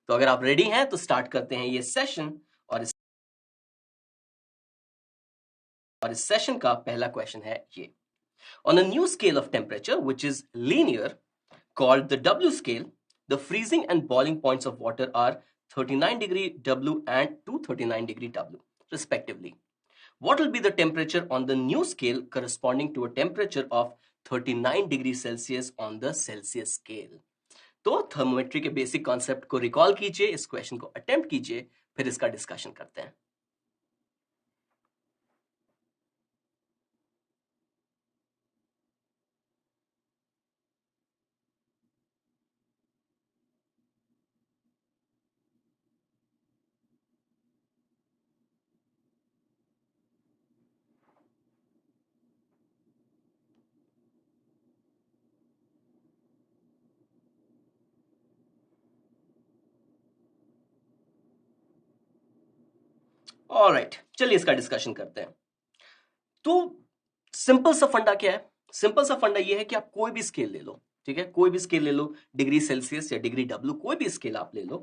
तो अगर आप रेडी हैं तो स्टार्ट करते हैं ये सेशन। और इस सेशन का पहला क्वेश्चन है ये। On a new scale of temperature which is linear called the W scale, the freezing and boiling points of water are 39 degree W and 239 degree W respectively. What will be the temperature on the new scale corresponding to a temperature of 39 degree Celsius on the Celsius scale? तो thermometry के basic concept को recall कीजिए, इस question को attempt कीजिए, फिर इसका discussion करते हैं। ऑलराइट, चलिए इसका डिस्कशन करते हैं। तो सिंपल सा फंडा क्या है? सिंपल सा फंडा ये है कि आप कोई भी स्केल ले लो, ठीक है, कोई भी स्केल ले लो, डिग्री सेल्सियस या डिग्री डब्ल्यू, कोई भी स्केल आप ले लो।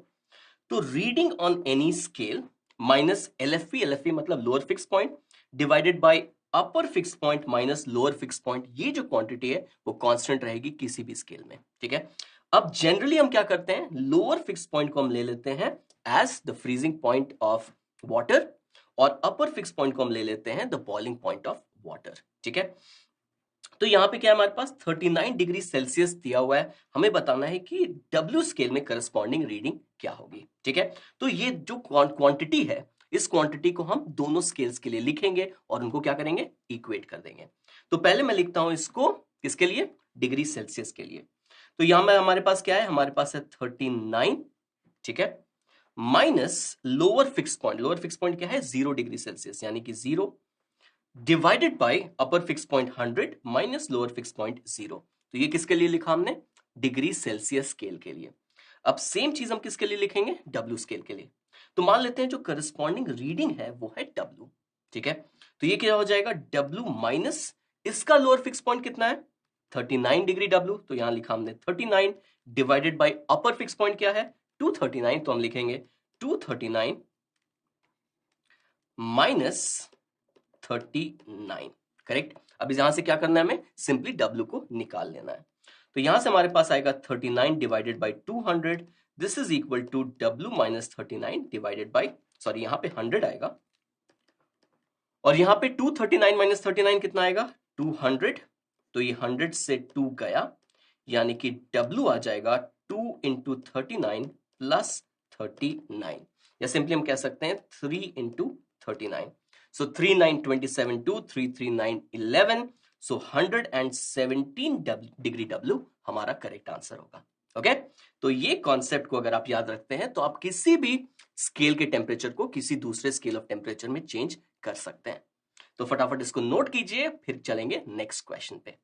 तो reading on any scale minus LFP, LFP मतलब lower fix point, divided by upper fix point minus lower fix point, ये जो क्वांटिटी है वो कांस्टेंट रहेगी किसी भी स्केल में, ठीक है। अब जनरली हम क्या करते हैं, लोअर फिक्स पॉइंट को हम ले लेते हैं as the freezing point of water, और अपर फिक्स पॉइंट को हम ले लेते हैं the boiling point of water, ठीक है। तो यहां पे क्या है, हमारे पास 39 डिग्री सेल्सियस दिया हुआ है, हमें बताना है कि W स्केल में करस्पॉन्डिंग रीडिंग क्या होगी, ठीक है। तो ये जो क्वांटिटी है, इस क्वांटिटी को हम दोनों स्केल्स के लिए लिखेंगे और उनको क्या करेंगे, इक्वेट कर देंगे। तो पहले मैं लिखता हूं इसको किसके लिए, डिग्री सेल्सियस के लिए। तो यहां में हमारे पास क्या है, हमारे पास है 39, ठीक है, minus lower fix point, lower fix point क्या है 0 डिग्री सेल्सियस, यानी कि 0, divided by upper fix point 100 minus lower fix point 0। तो ये किसके लिए लिखा हमने, डिग्री सेल्सियस स्केल के लिए। अब सेम चीज हम किसके लिए लिखेंगे, W स्केल के लिए। तो मान लेते हैं जो करस्पॉन्डिंग रीडिंग है वो है W, ठीक है। तो ये क्या हो जाएगा, W माइनस इसका लोअर फिक्स पॉइंट कितना है 39 डिग्री W, तो यहां लिखा हमने 39, डिवाइडेड बाय अपर फिक्स पॉइंट क्या है 239, तो हम लिखेंगे 239 माइनस 39, करेक्ट। अब यहां से क्या करना है, हमें सिंपली W को निकाल लेना है। तो यहां से हमारे पास आएगा 39 divided by 200, this is equal to W minus 39 divided by, sorry यहां पे 100 आएगा, और यहां पे 239 माइनस 39 कितना आएगा 200, तो ये 100 से 2 गया, यानी कि W आ जाएगा 2 इंटू 39 प्लस 39, या सिंपली हम कह सकते हैं 3 into 39। So 39 27 2 339 11, so 117 degree W हमारा करेक्ट आंसर होगा। ओके, तो ये कॉन्सेप्ट को अगर आप याद रखते हैं तो आप किसी भी स्केल के टेम्परेचर को किसी दूसरे स्केल ऑफ टेम्परेचर में चेंज कर सकते हैं। तो फटाफट इसको नोट कीजिए, फिर चलेंगे नेक्स्ट क्वेश्चन पे।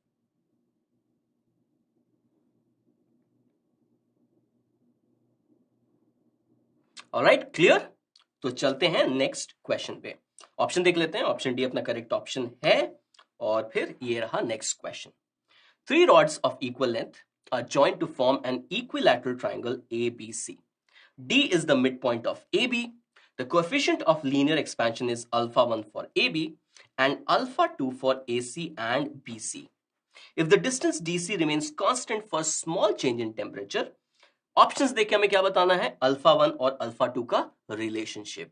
Alright, clear. तो चलते हैं नेक्स्ट क्वेश्चन पे। ऑप्शन देख लेते हैं, ऑप्शन डी अपना करेक्ट ऑप्शन है, और फिर ये रहा next question. Three rods of equal length are joined to form an equilateral triangle ABC. D is the midpoint of AB. The coefficient of linear expansion is alpha 1 for AB and alpha 2 for AC and BC. If the distance DC remains constant for small change in temperature, options देख के हमें क्या बताना है, alpha 1 और alpha 2 का relationship.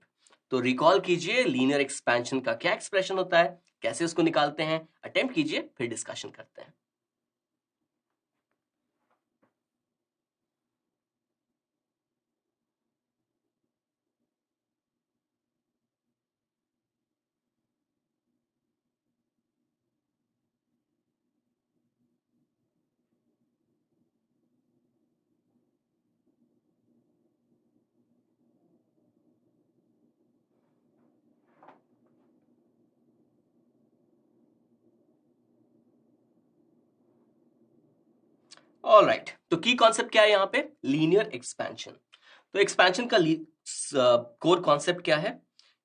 तो recall कीजिए लीनियर एक्सपेंशन का क्या एक्सप्रेशन होता है, कैसे उसको निकालते हैं, अटेम्प्ट कीजिए, फिर डिस्कशन करते हैं। ऑलराइट, तो की कॉन्सेप्ट क्या है यहाँ पे, लीनियर एक्सपेंशन। तो एक्सपेंशन का कोर कॉन्सेप्ट क्या है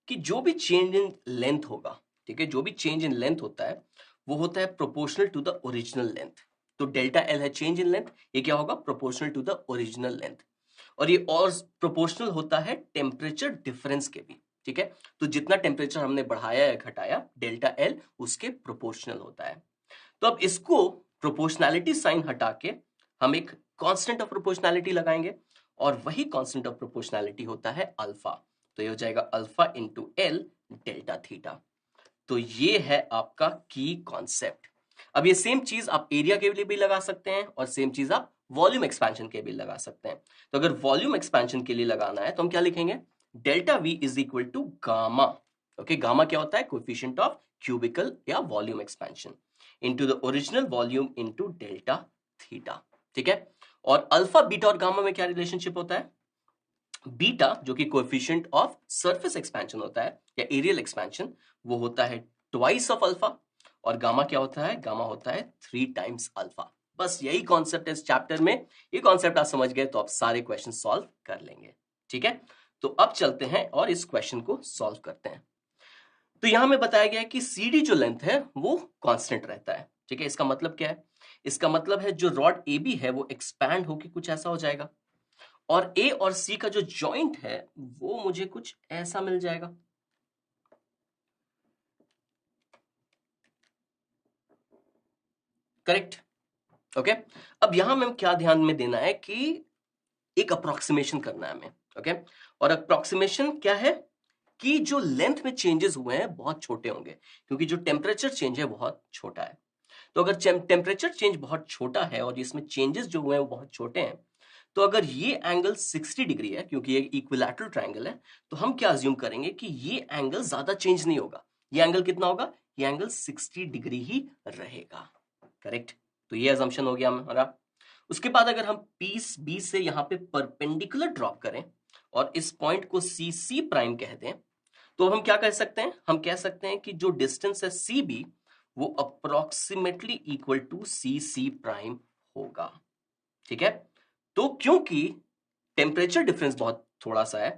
कि जो भी चेंज इन लेंथ होगा, ठीक है, जो भी चेंज इन लेंथ होता है वो होता है proportional to the original length. तो डेल्टा एल है चेंज इन लेंथ, ये क्या होगा, proportional to the original length. और ये और प्रोपोर्शनल होता है टेम्परेचर डिफरेंस के भी, ठीक है। तो जितना टेम्परेचर हमने बढ़ाया या घटाया, डेल्टा एल उसके प्रोपोर्शनल होता है। तो अब इसको प्रोपोर्शनैलिटी साइन हटा के हम एक कांस्टेंट ऑफ प्रोपोर्शनैलिटी लगाएंगे, और वही कांस्टेंट ऑफ प्रोपोर्शनैलिटी होता है अल्फा। तो ये हो जाएगा alpha into L delta theta. तो ये है आपका की कॉन्सेप्ट। अब ये सेम चीज आप एरिया के लिए भी लगा सकते हैं, और सेम चीज आप वॉल्यूम एक्सपेंशन के भी लगा सकते हैं। तो अगर वॉल्यूम एक्सपेंशन के लिए लगाना है तो हम क्या लिखेंगे, delta V is equal to gamma. Okay, gamma क्या होता है, कोएफिशिएंट ऑफ क्यूबिकल या volume expansion, into the original volume into delta theta, ठीक है। और अल्फा बीटा और गामा में क्या रिलेशनशिप होता है, बीटा जो कि कोएफिशिएंट ऑफ सरफेस एक्सपेंशन होता है या एरियल एक्सपेंशन, वो होता है ट्वाइस ऑफ अल्फा, और गामा क्या होता है, गामा होता है 3 टाइम्स अल्फा। बस यही कॉन्सेप्ट है इस चैप्टर में। ये कॉन्सेप्ट आप समझ गए तो आप सारे क्वेश्चन सॉल्व कर लेंगे, ठीक है। तो अब चलते हैं और इस क्वेश्चन को सॉल्व करते हैं। तो यहां में बताया गया है कि सीडी जो लेंथ है वो कांस्टेंट रहता है, ठीक है। इसका मतलब क्या है, इसका मतलब है जो रॉड ए बी है वो एक्सपैंड होकर कुछ ऐसा हो जाएगा, और ए और सी का जो जॉइंट है वो मुझे कुछ ऐसा मिल जाएगा। Correct, okay. अब यहां में क्या ध्यान में देना है कि एक अप्रोक्सीमेशन करना है हमें, ओके। और अप्रोक्सीमेशन क्या है कि जो लेंथ में चेंजेस हुए हैं बहुत छोटे होंगे, क्योंकि जो टेम्परेचर चेंज है बहुत छोटा है। तो अगर टेम्परेचर चेंज बहुत छोटा है और इसमें चेंजेस जो हुए हैं वो बहुत छोटे हैं, तो अगर ये एंगल 60 डिग्री है, क्योंकि ये इक्विलैटरल ट्रायंगल है, तो हम क्या अज्यूम करेंगे कि ये एंगल ज्यादा चेंज नहीं होगा। ये एंगल कितना होगा, ये एंगल 60 डिग्री ही रहेगा। करेक्ट, तो ये अजम्पशन हो गया हमारा। उसके बाद अगर हम पीस बी से यहां पे परपेंडिकुलर ड्रॉप करें और इस पॉइंट को सी सी प्राइम कह दें, तो हम क्या कह सकते हैं, हम कह सकते हैं कि जो डिस्टेंस है सी बी वो approximately equal to C C prime होगा, ठीक है। तो क्योंकि टेम्परेचर डिफरेंस बहुत थोड़ा सा है,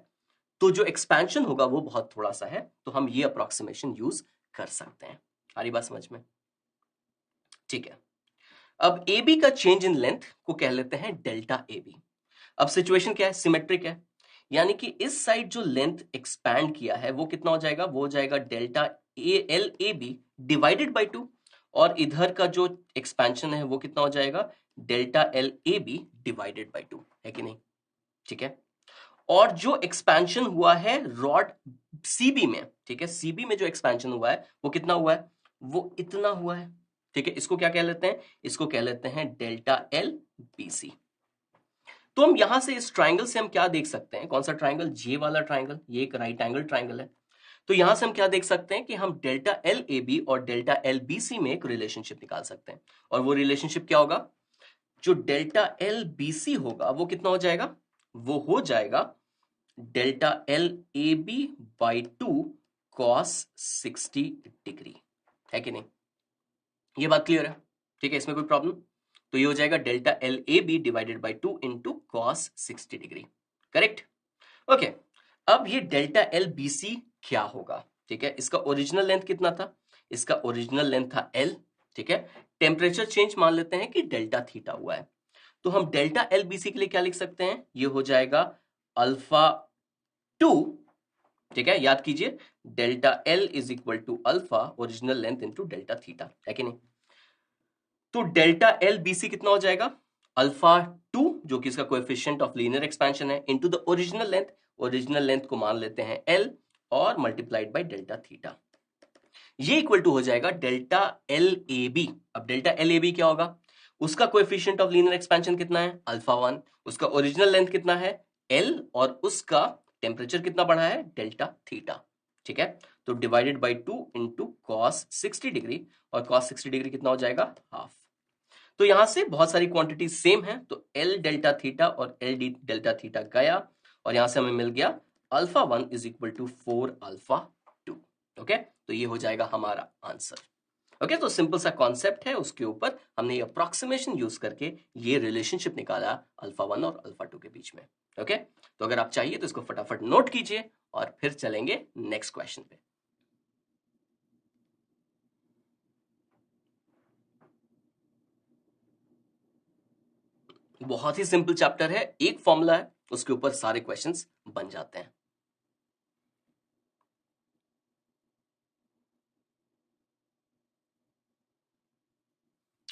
तो जो एक्सपेंशन होगा वो बहुत थोड़ा सा है, तो हम ये अप्रोक्सीमेशन यूज कर सकते हैं। आ रही बात समझ में, ठीक है। अब ए बी का चेंज इन लेंथ को कह लेते हैं डेल्टा ए बी। अब सिचुएशन क्या है, सिमेट्रिक है, यानी कि इस साइड जो लेंथ एक्सपैंड किया है वो कितना हो जाएगा, वो हो जाएगा delta A L A B divided by 2, और इधर का जो एक्सपेंशन है वो कितना हो जाएगा, delta L A B divided by 2, है कि नहीं, ठीक है। और जो एक्सपेंशन हुआ है रॉड सीबी में, ठीक है, सीबी में जो एक्सपेंशन हुआ है वो कितना हुआ है, वो इतना हुआ है, ठीक है। इसको क्या कह लेते हैं, इसको कह लेते हैं डेल्टा एल बी सी। तो हम यहां से इस ट्राइंगल से हम क्या देख सकते हैं, कौन सा ट्राइंगल, जे वाला ट्राइंगल, ये एक राइट एंगल ट्राइंगल है। तो यहां से हम क्या देख सकते हैं कि हम डेल्टा एल ए बी और डेल्टा एल बी सी में एक रिलेशनशिप निकाल सकते हैं, और वो रिलेशनशिप क्या होगा, जो डेल्टा एल बी सी होगा वो कितना हो जाएगा, वो हो जाएगा delta L A B by 2 cos 60 degree, है कि नहीं, ये बात क्लियर है, ठीक है, इसमें कोई प्रॉब्लम। तो ये हो जाएगा delta L A B divided by 2 into cos 60 degree, correct, okay. अब ये डेल्टा एल बी सी क्या होगा, ठीक है। इसका ओरिजिनल लेंथ कितना था, इसका ओरिजिनल लेंथ था एल, ठीक है। टेम्परेचर चेंज मान लेते हैं कि डेल्टा थीटा हुआ है, तो हम डेल्टा एल बी सी के लिए क्या लिख सकते हैं, ये हो जाएगा अल्फा 2, ठीक है, याद कीजिए delta L is equal to alpha original length into delta theta, है कि नहीं। तो डेल्टा एल बी सी कितना हो जाएगा, अल्फा 2 जो कि इसका कोएफिशिएंट ऑफ लीनियर एक्सपेंशन है, into the original length, original length को मान लेते हैं एल, और मल्टीप्लाइड बाय डेल्टा थीटा, ये इक्वल टू हो जाएगा डेल्टा एल ए बी। अब डेल्टा एल ए बी क्या होगा, उसका कोएफिशिएंट ऑफ लीनियर एक्सपेंशन कितना है, अल्फा 1, उसका ओरिजिनल लेंथ कितना है एल, और उसका टेम्परेचर कितना बढ़ा है, डेल्टा थीटा, ठीक है। तो divided by 2 into cos 60 degree, और कॉस 60 डिग्री कितना हो जाएगा, हाफ। तो यहां से बहुत सारी क्वांटिटी सेम है, तो एल डेल्टा थीटा और एल डी डेल्टा थीटा गया, और यहां से हमें मिल गया alpha 1 is equal to 4 alpha 2, okay. तो ये हो जाएगा हमारा आंसर, ओके। तो सिंपल सा कॉन्सेप्ट है, उसके ऊपर हमने ये अप्रोक्सीमेशन यूज करके ये रिलेशनशिप निकाला अल्फा 1 और अल्फा 2 के बीच में, ओके। तो अगर आप चाहिए तो इसको फटाफट नोट कीजिए और फिर चलेंगे नेक्स्ट क्वेश्चन पे। बहुत ही सिंपल चैप्टर है, एक फॉर्मूला है, उसके ऊपर सारे क्वेश्चंस बन जाते हैं।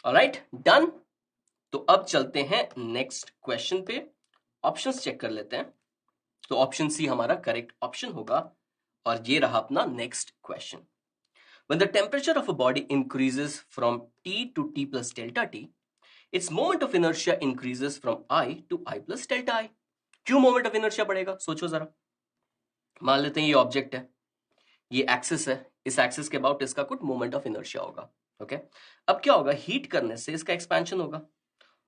Alright, done. तो अब चलते हैं नेक्स्ट क्वेश्चन पे, ऑप्शंस चेक कर लेते हैं। तो ऑप्शन सी हमारा करेक्ट ऑप्शन होगा, और ये रहा अपना next question. When the temperature of a body increases from T to T plus delta T, its moment of inertia increases from I to I plus delta I. क्यों moment of inertia बढ़ेगा, सोचो जरा। मान लेते हैं ये object है, ये एक्सिस है, इस एक्सिस के अबाउट इसका कुछ मोमेंट ऑफ इनर्शिया होगा। ओके, अब क्या होगा, हीट करने से इसका एक्सपेंशन होगा,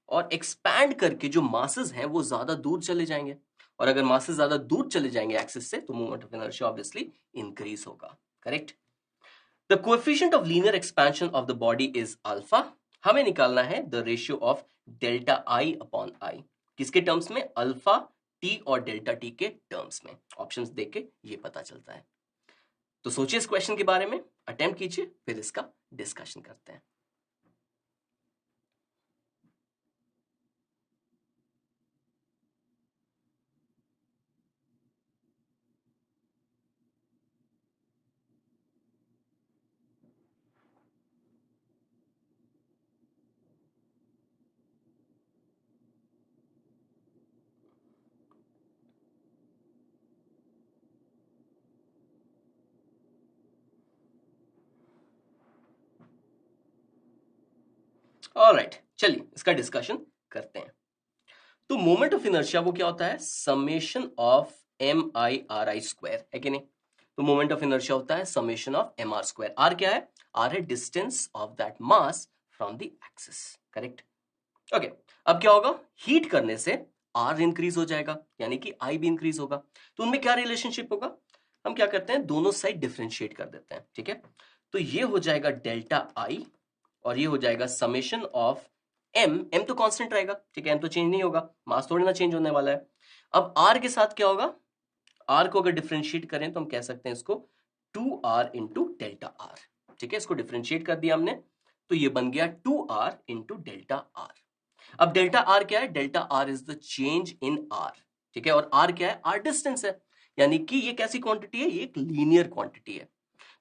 और एक्सपैंड करके जो मासेस हैं वो ज्यादा दूर चले जाएंगे, और अगर मासेस ज्यादा दूर चले जाएंगे एक्सिस से, तो moment of inertia obviously increase होगा। Correct. The coefficient of linear expansion of the body is alpha. हमें निकालना है the ratio of delta I upon I, किसके टर्म्स में, अल्फा टी और डेल्टा टी के टर्म्स में। ऑप्शंस देख के ये पता चलता है। तो सोचिए इस क्वेश्चन के बारे में, अटेम्प्ट कीजिए, फिर इसका डिस्कशन करते हैं। ऑलराइट, चलिए इसका डिस्कशन करते हैं। तो मोमेंट ऑफ इनर्शिया वो क्या होता है, summation of M I R I square, है कि नहीं। तो मोमेंट ऑफ इनर्शिया होता है summation of M R square. R क्या है, आर है distance of that mass from the axis. Correct. Okay, अब क्या होगा, हीट करने से आर इंक्रीज हो जाएगा, यानी कि आई भी इंक्रीज होगा। तो उनमें क्या रिलेशनशिप होगा, हम क्या करते हैं, दोनों साइड डिफरेंशिएट कर देते हैं। ठीक है, तो ये हो जाएगा डेल्टा आई, और ये हो जाएगा समेशन ऑफ एम। एम तो कांस्टेंट रहेगा, ठीक है, एम तो चेंज नहीं होगा, मास थोड़ी ना चेंज होने वाला है। अब आर के साथ क्या होगा, आर को अगर डिफरेंशिएट करें तो हम कह सकते हैं इसको 2r इंटू डेल्टा आर। ठीक है, इसको डिफरेंशिएट कर दिया हमने, तो ये बन गया 2r इंटू डेल्टा आर। अब डेल्टा आर क्या है, delta R is the change in are. ठीक है, और आर क्या है, आर डिस्टेंस है, यानी कि ये कैसी क्वांटिटी है, ये एक लीनियर क्वांटिटी है।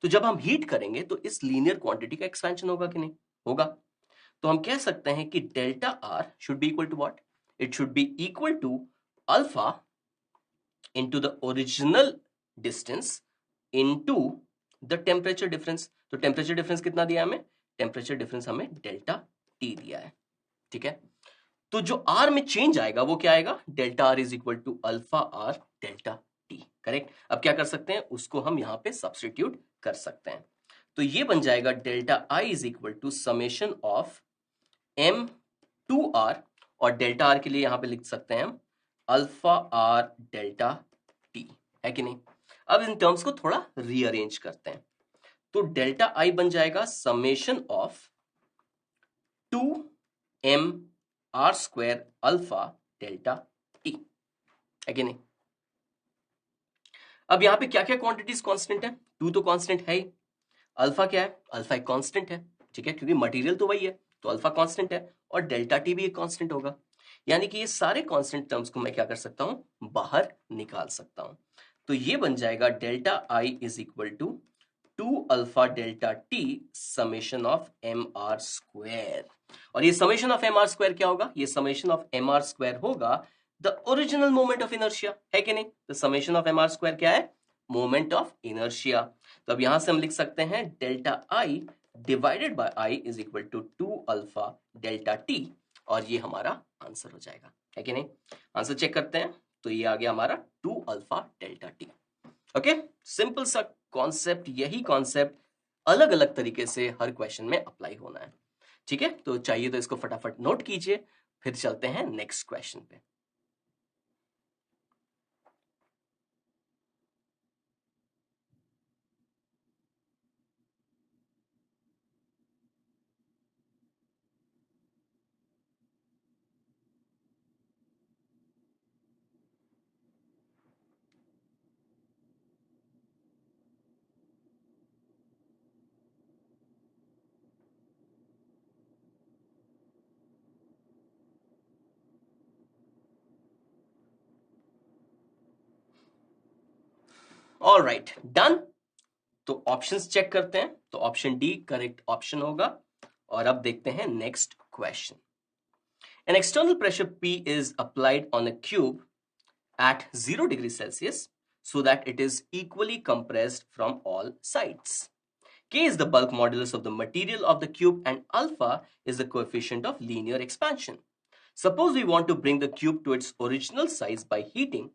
तो जब हम हीट करेंगे तो इस लीनियर क्वांटिटी का एक्सपेंशन होगा कि नहीं, होगा। तो हम कह सकते हैं कि delta R should be equal to what, it should be equal to alpha into the original distance into the temperature difference. तो टेम्परेचर डिफरेंस कितना दिया हमें, टेम्परेचर डिफरेंस हमें डेल्टा टी दिया है। ठीक है, तो जो आर में चेंज आएगा वो क्या आएगा, delta R is equal to alpha R delta T. Correct. अब क्या कर सकते हैं, उसको हम यहां पे सब्स्टिट्यूट कर सकते हैं। तो ये बन जाएगा delta I is equal to summation of M two R, और डेल्टा आर के लिए यहां पे लिख सकते हैं हम अल्फा आर डेल्टा टी, है कि नहीं। अब इन टर्म्स को थोड़ा रीअरेंज करते हैं, तो डेल्टा आई बन जाएगा summation of 2m R square alpha delta T, है कि नहीं। अब यहां पे क्या क्या क्वांटिटीज कांस्टेंट है, 2 तो कांस्टेंट है ही, अल्फा क्या है, अल्फा एक कांस्टेंट है। ठीक है, क्योंकि मटेरियल तो वही है, तो अल्फा कांस्टेंट है, और डेल्टा टी भी एक कांस्टेंट होगा। यानी कि ये सारे कांस्टेंट टर्म्स को मैं क्या कर सकता हूं, बाहर निकाल सकता हूं। तो ये बन जाएगा delta I is equal to 2 alpha delta T summation of M R square. और ये summation of M R square क्या होगा, ये summation of M R square होगा the original moment of inertia, है कि नहीं। तो summation of M R square क्या है, मोमेंट ऑफ इनर्शिया। तो अब यहां से हम लिख सकते हैं delta I divided by I is equal to 2 alpha delta T, और ये हमारा आंसर हो जाएगा, है कि नहीं। आंसर चेक करते हैं, तो ये आ गया हमारा 2 alpha delta T. Okay, simple सा कॉन्सेप्ट, यही कॉन्सेप्ट अलग अलग तरीके से हर क्वेश्चन में अप्लाई होना है। ठीक है, तो चाहिए तो इसको फटाफट नोट कीजिए, फिर चलते हैं नेक्स्ट क्वेश्चन पे। Alright, done. तो ऑप्शंस चेक करते हैं, तो ऑप्शन डी करेक्ट ऑप्शन होगा। और अब देखते हैं next question. An external pressure P is applied on a cube at 0 degrees Celsius so that it is equally compressed from all sides. K is the bulk modulus of the material of the cube and alpha is the coefficient of linear expansion. Suppose we want to bring the cube to its original size by heating,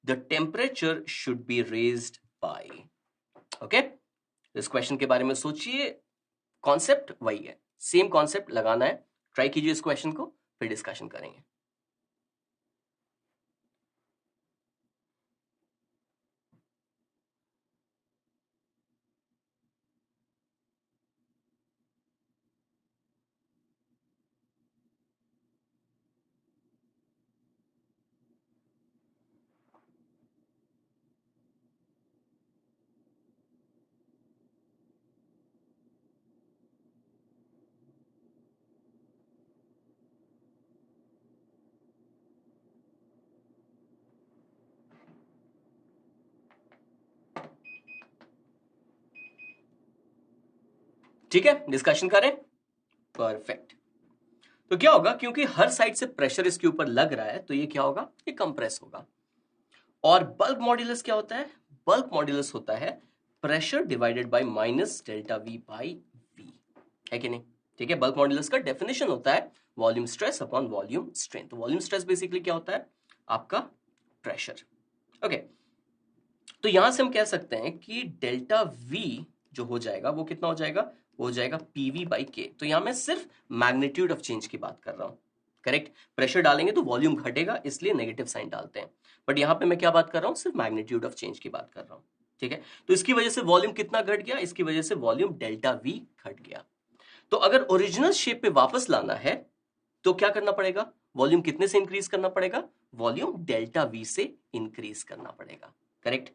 the temperature should be raised by. Okay? इस question के बारे में सोचिए, concept वही है, same concept लगाना है। Try कीजिए इस क्वेश्चन को, फिर डिस्कशन करेंगे। ठीक है, डिस्कशन करें। परफेक्ट। तो क्या होगा, क्योंकि हर साइड से प्रेशर इसके ऊपर लग रहा है, तो ये क्या होगा, ये कंप्रेस होगा। और बल्क मॉड्यूलस क्या होता है? बल्क मॉड्यूलस होता है pressure divided by minus delta V by V, है कि नहीं? ठीक है, बल्क मॉड्यूलस का डेफिनेशन होता है volume stress upon volume strain. तो वॉल्यूम स्ट्रेस बेसिकली क्या होता है? आपका प्रेशर। ओके, तो यहां से हम कह सकते हैं कि डेल्टा वी जो हो जाएगा वो कितना हो जाएगा? वो हो जाएगा पीवी बाई के। तो यहां मैं सिर्फ मैग्नीट्यूड ऑफ चेंज की बात कर रहा हूं। करेक्ट, प्रेशर डालेंगे तो वॉल्यूम घटेगा, इसलिए नेगेटिव साइन डालते हैं। बट यहां पे मैं क्या बात कर रहा हूं? सिर्फ मैग्नीट्यूड ऑफ चेंज की बात कर रहा हूं। ठीक है, तो इसकी वजह से वॉल्यूम कितना घट गया? इसकी वजह से वॉल्यूम डेल्टा वी घट गया। तो अगर ओरिजिनल शेप पे वापस लाना है तो क्या करना पड़ेगा? वॉल्यूम कितने से इंक्रीज करना पड़ेगा? वॉल्यूम डेल्टा वी से इंक्रीज करना पड़ेगा। करेक्ट,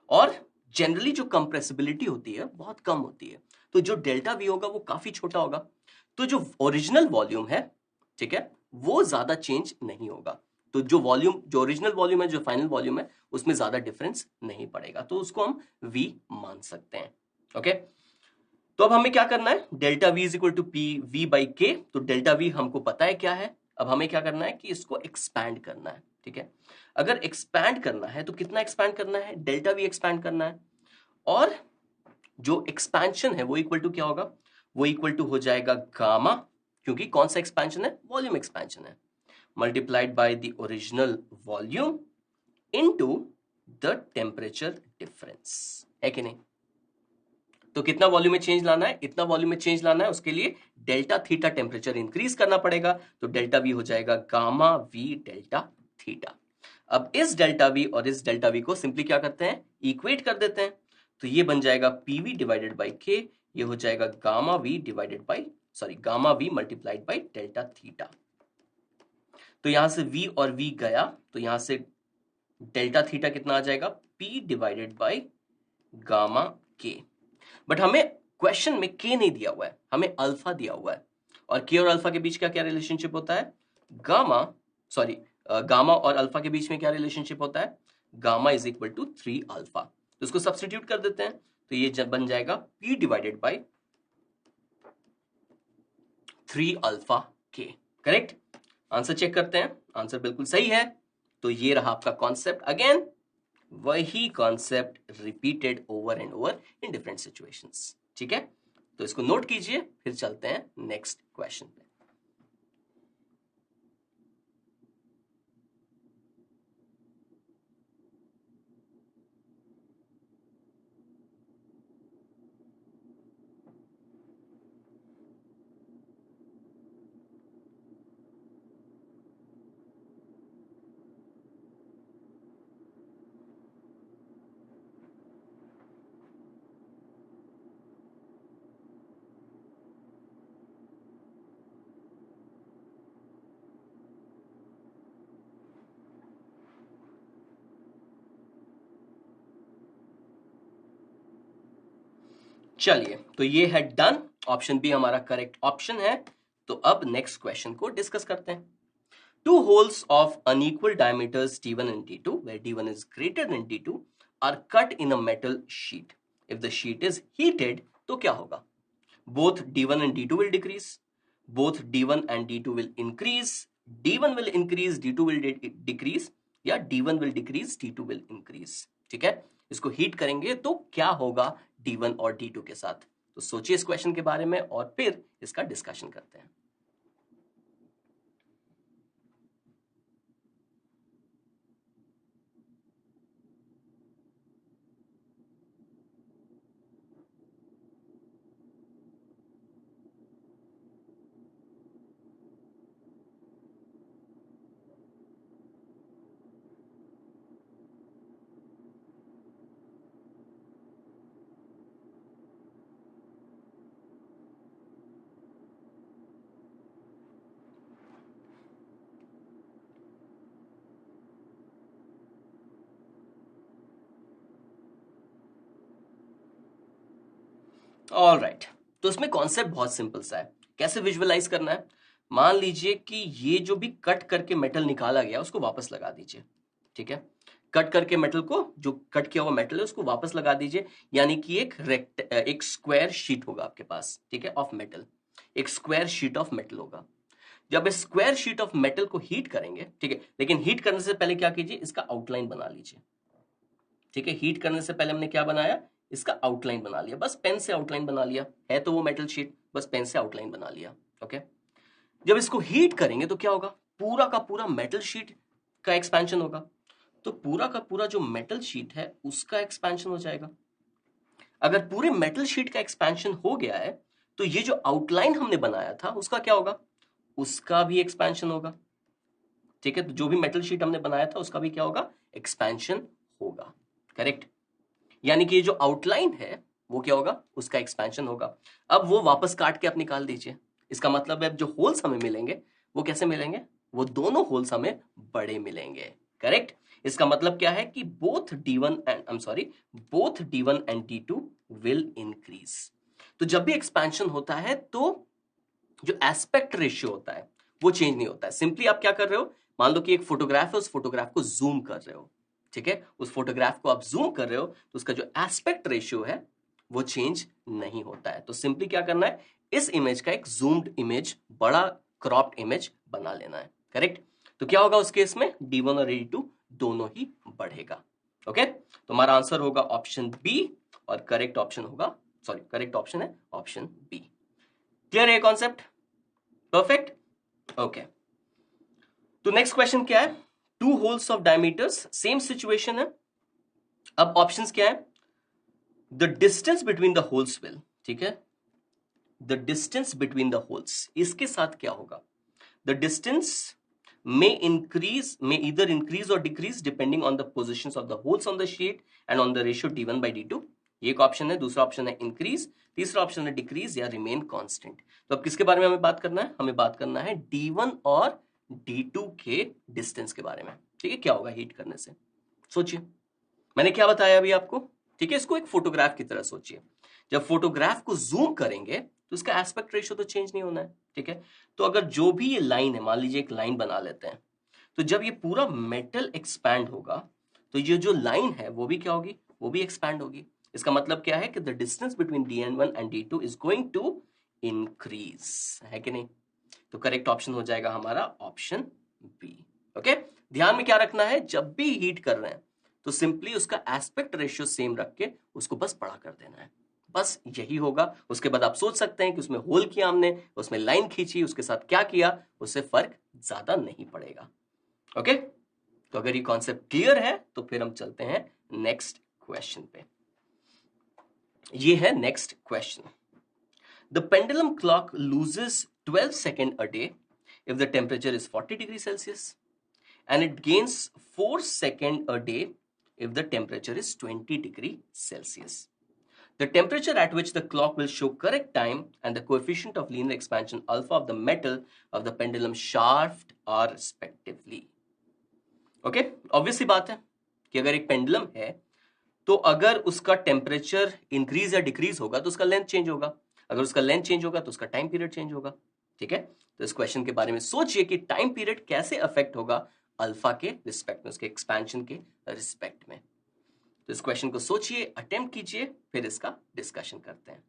और जनरली जो कंप्रेसिबिलिटी होती है बहुत कम होती है, तो जो डेल्टा वी होगा वो काफी छोटा होगा। तो जो ओरिजिनल वॉल्यूम है, ठीक है, वो ज्यादा चेंज नहीं होगा। तो जो वॉल्यूम, जो ओरिजिनल वॉल्यूम है, जो फाइनल वॉल्यूम है, उसमें ज्यादा डिफरेंस नहीं पड़ेगा, तो उसको हम वी मान सकते हैं। ओके, तो अब हमें क्या करना है? Delta V is equal to P V by K. तो डेल्टा वी हमको पता है क्या है, अब हमें क्या करना है कि इसको एक्सपैंड करना है। ठीक है, अगर एक्सपैंड करना है तो कितना एक्सपैंड करना है? डेल्टा वी एक्सपैंड करना है। और जो एक्सपेंशन है वो इक्वल टू क्या होगा? वो इक्वल टू हो जाएगा गामा, क्योंकि कौन सा एक्सपेंशन है? वॉल्यूम एक्सपेंशन है, multiplied by the original volume into the temperature difference, है कि नहीं? तो कितना वॉल्यूम में चेंज लाना है? इतना वॉल्यूम में चेंज लाना है, उसके लिए डेल्टा थीटा टेम्परेचर इंक्रीज करना पड़ेगा। तो डेल्टा वी हो जाएगा गामा वी डेल्टा थीटा। अब इस डेल्टा वी और इस डेल्टा वी को सिंपली क्या करते हैं? इक्वेट कर देते हैं। तो ये बन जाएगा पीवी डिवाइडेड बाई के, ये हो जाएगा gamma V divided by, sorry, gamma V multiplied by delta theta. तो यहां से v और v गया, तो यहां से डेल्टा थीटा कितना आ जाएगा? p डिवाइडेड बाई गामा के। बट हमें क्वेश्चन में k नहीं दिया हुआ है, हमें अल्फा दिया हुआ है। और k और अल्फा के बीच का क्या रिलेशनशिप होता है? गामा और अल्फा के बीच में क्या रिलेशनशिप होता है? Gamma is equal to 3 alpha. तो इसको सब्स्टिट्यूट कर देते हैं, तो ये जब बन जाएगा p डिवाइडेड बाई 3 अल्फा के। करेक्ट, आंसर चेक करते हैं, आंसर बिल्कुल सही है। तो ये रहा आपका कॉन्सेप्ट, अगेन वही concept repeated over and over in different situations. ठीक है, तो इसको नोट कीजिए, फिर चलते हैं नेक्स्ट क्वेश्चन पे। चलिए, तो ये है डन, ऑप्शन बी हमारा करेक्ट ऑप्शन है। तो अब नेक्स्ट क्वेश्चन को डिस्कस करते हैं। Two holes of unequal diameters T1 and T2, where T1 is greater than T2, are cut in a metal sheet, if the sheet is heated तो क्या होगा? Both D1 and D2 will decrease, both D1 and D2 will increase, D1 will increase, D2 will decrease, या D1 will decrease, D2 will increase. ठीक है, इसको heat करेंगे तो क्या होगा D1 और D2 के साथ? तो सोचिए इस क्वेश्चन के बारे में और फिर इसका डिस्कशन करते हैं. ऑल राइट, तो इसमें कॉन्सेप्ट बहुत सिंपल सा है. कैसे विजुअलाइज करना है? मान लीजिए कि ये जो भी कट करके मेटल निकाला गया उसको वापस लगा दीजिए. ठीक है, कट करके मेटल को, जो कट किया हुआ मेटल है उसको वापस लगा दीजिए, यानी कि एक स्क्वायर शीट होगा आपके पास. ठीक है, ऑफ मेटल, एक स्क्वायर शीट ऑफ मेटल होगा. जब इस स्क्वायर शीट ऑफ मेटल को हीट करेंगे, ठीक है, लेकिन हीट करने से पहले क्या कीजिए, इसका आउटलाइन बना लीजिए. ठीक है, हीट करने से पहले हमने क्या बनाया, इसका आउटलाइन बना लिया. बस पेन से आउटलाइन बना लिया, है तो वो मेटल शीट, बस पेन से आउटलाइन बना लिया. ओके, जब इसको हीट करेंगे तो क्या होगा, पूरा का पूरा मेटल शीट का एक्सपेंशन होगा. तो पूरा का पूरा जो मेटल शीट है उसका एक्सपेंशन हो जाएगा. अगर पूरे मेटल शीट का एक्सपेंशन हो गया है तो ये जो आउटलाइन हमने बनाया था उसका क्या होगा, उसका भी एक्सपेंशन होगा. ठीक है, तो जो भी मेटल शीट हमने बनाया था उसका भी क्या होगा, एक्सपेंशन होगा. करेक्ट, यानी कि ये जो आउटलाइन है वो क्या होगा, उसका एक्सपेंशन होगा. अब वो वापस काट के आप निकाल दीजिए. इसका मतलब है जो होल्स हमें मिलेंगे वो कैसे मिलेंगे, वो दोनों होल्स हमें बड़े मिलेंगे. करेक्ट, इसका मतलब क्या है कि both D1 and D2 will increase. तो जब भी एक्सपेंशन होता है तो जो एस्पेक्ट रेशियो होता है वो चेंज नहीं होता है. सिंपली आप क्या कर रहे हो, मान लो कि एक फोटोग्राफ है, उस फोटोग्राफ को जूम कर रहे हो. ठीक है, उस फोटोग्राफ को आप जूम कर रहे हो तो उसका जो एस्पेक्ट रेशियो है वो चेंज नहीं होता है. तो सिंपली क्या करना है, इस इमेज का एक जूम्ड इमेज, बड़ा क्रॉप्ड इमेज बना लेना है. करेक्ट, तो क्या होगा उस केस में, D1 और D2 दोनों ही बढ़ेगा. ओके, तो हमारा आंसर होगा ऑप्शन बी, और करेक्ट ऑप्शन होगा, सॉरी करेक्ट ऑप्शन है ऑप्शन बी. क्लियर है कॉन्सेप्ट? परफेक्ट. ओके, तो नेक्स्ट क्वेश्चन क्या है, two holes of diameters, same situation है. अब ऑप्शंस क्या है, the distance between the holes will, ठीक है, the distance between the holes, इसके साथ क्या होगा, the distance may either increase or decrease depending on the positions of the holes on the sheet and on the ratio D1 by D2. ये एक option है. दूसरा ऑप्शन है increase, तीसरा ऑप्शन है डिक्रीज या रिमेन कांस्टेंट. तो अब किसके बारे में हमें बात करना है, हमें बात करना है D1 और D2 के डिस्टेंस के बारे में. ठीक है, क्या होगा हीट करने से. सोचिए, मैंने क्या बताया अभी आपको. ठीक है, इसको एक फोटोग्राफ की तरह सोचिए. जब फोटोग्राफ को जूम करेंगे तो इसका एस्पेक्ट रेशियो तो चेंज नहीं होना है. ठीक है, तो अगर जो भी ये लाइन है, मान लीजिए एक लाइन बना लेते हैं, तो जब ये पूरा मेटल एक्सपैंड होगा तो ये जो लाइन है वो भी क्या होगी, वो भी एक्सपैंड होगी. इसका मतलब क्या है कि the distance between D1 and D2 is going to increase, है कि नहीं. तो करेक्ट ऑप्शन हो जाएगा हमारा ऑप्शन बी. ओके, ध्यान में क्या रखना है, जब भी हीट कर रहे हैं तो सिंपली उसका एस्पेक्ट रेशियो सेम रख के उसको बस बड़ा कर देना है. बस यही होगा. उसके बाद आप सोच सकते हैं कि उसमें होल किया हमने, उसमें लाइन खींची, उसके साथ क्या किया, उससे फर्क ज्यादा नहीं पड़ेगा. ओके, तो अगर ये कॉन्सेप्ट क्लियर है तो फिर हम चलते हैं नेक्स्ट क्वेश्चन पे. ये है next question. The pendulum clock loses 12 second a day if the temperature is 40 degrees Celsius, and it gains 4 seconds a day if the temperature is 20 degrees Celsius. The temperature at which the clock will show correct time and the coefficient of linear expansion alpha of the metal of the pendulum shaft are respectively. Okay, obvious सी बात है कि अगर एक pendulum है तो अगर उसका temperature increase या डिक्रीज होगा तो उसका लेंथ चेंज होगा. अगर उसका लेंथ चेंज होगा तो उसका टाइम पीरियड चेंज होगा. ठीक है, तो इस क्वेश्चन के बारे में सोचिए कि टाइम पीरियड कैसे अफेक्ट होगा अल्फा के रिस्पेक्ट में, उसके एक्सपेंशन के रिस्पेक्ट में. तो इस क्वेश्चन को सोचिए, अटेम्प्ट कीजिए, फिर इसका डिस्कशन करते हैं।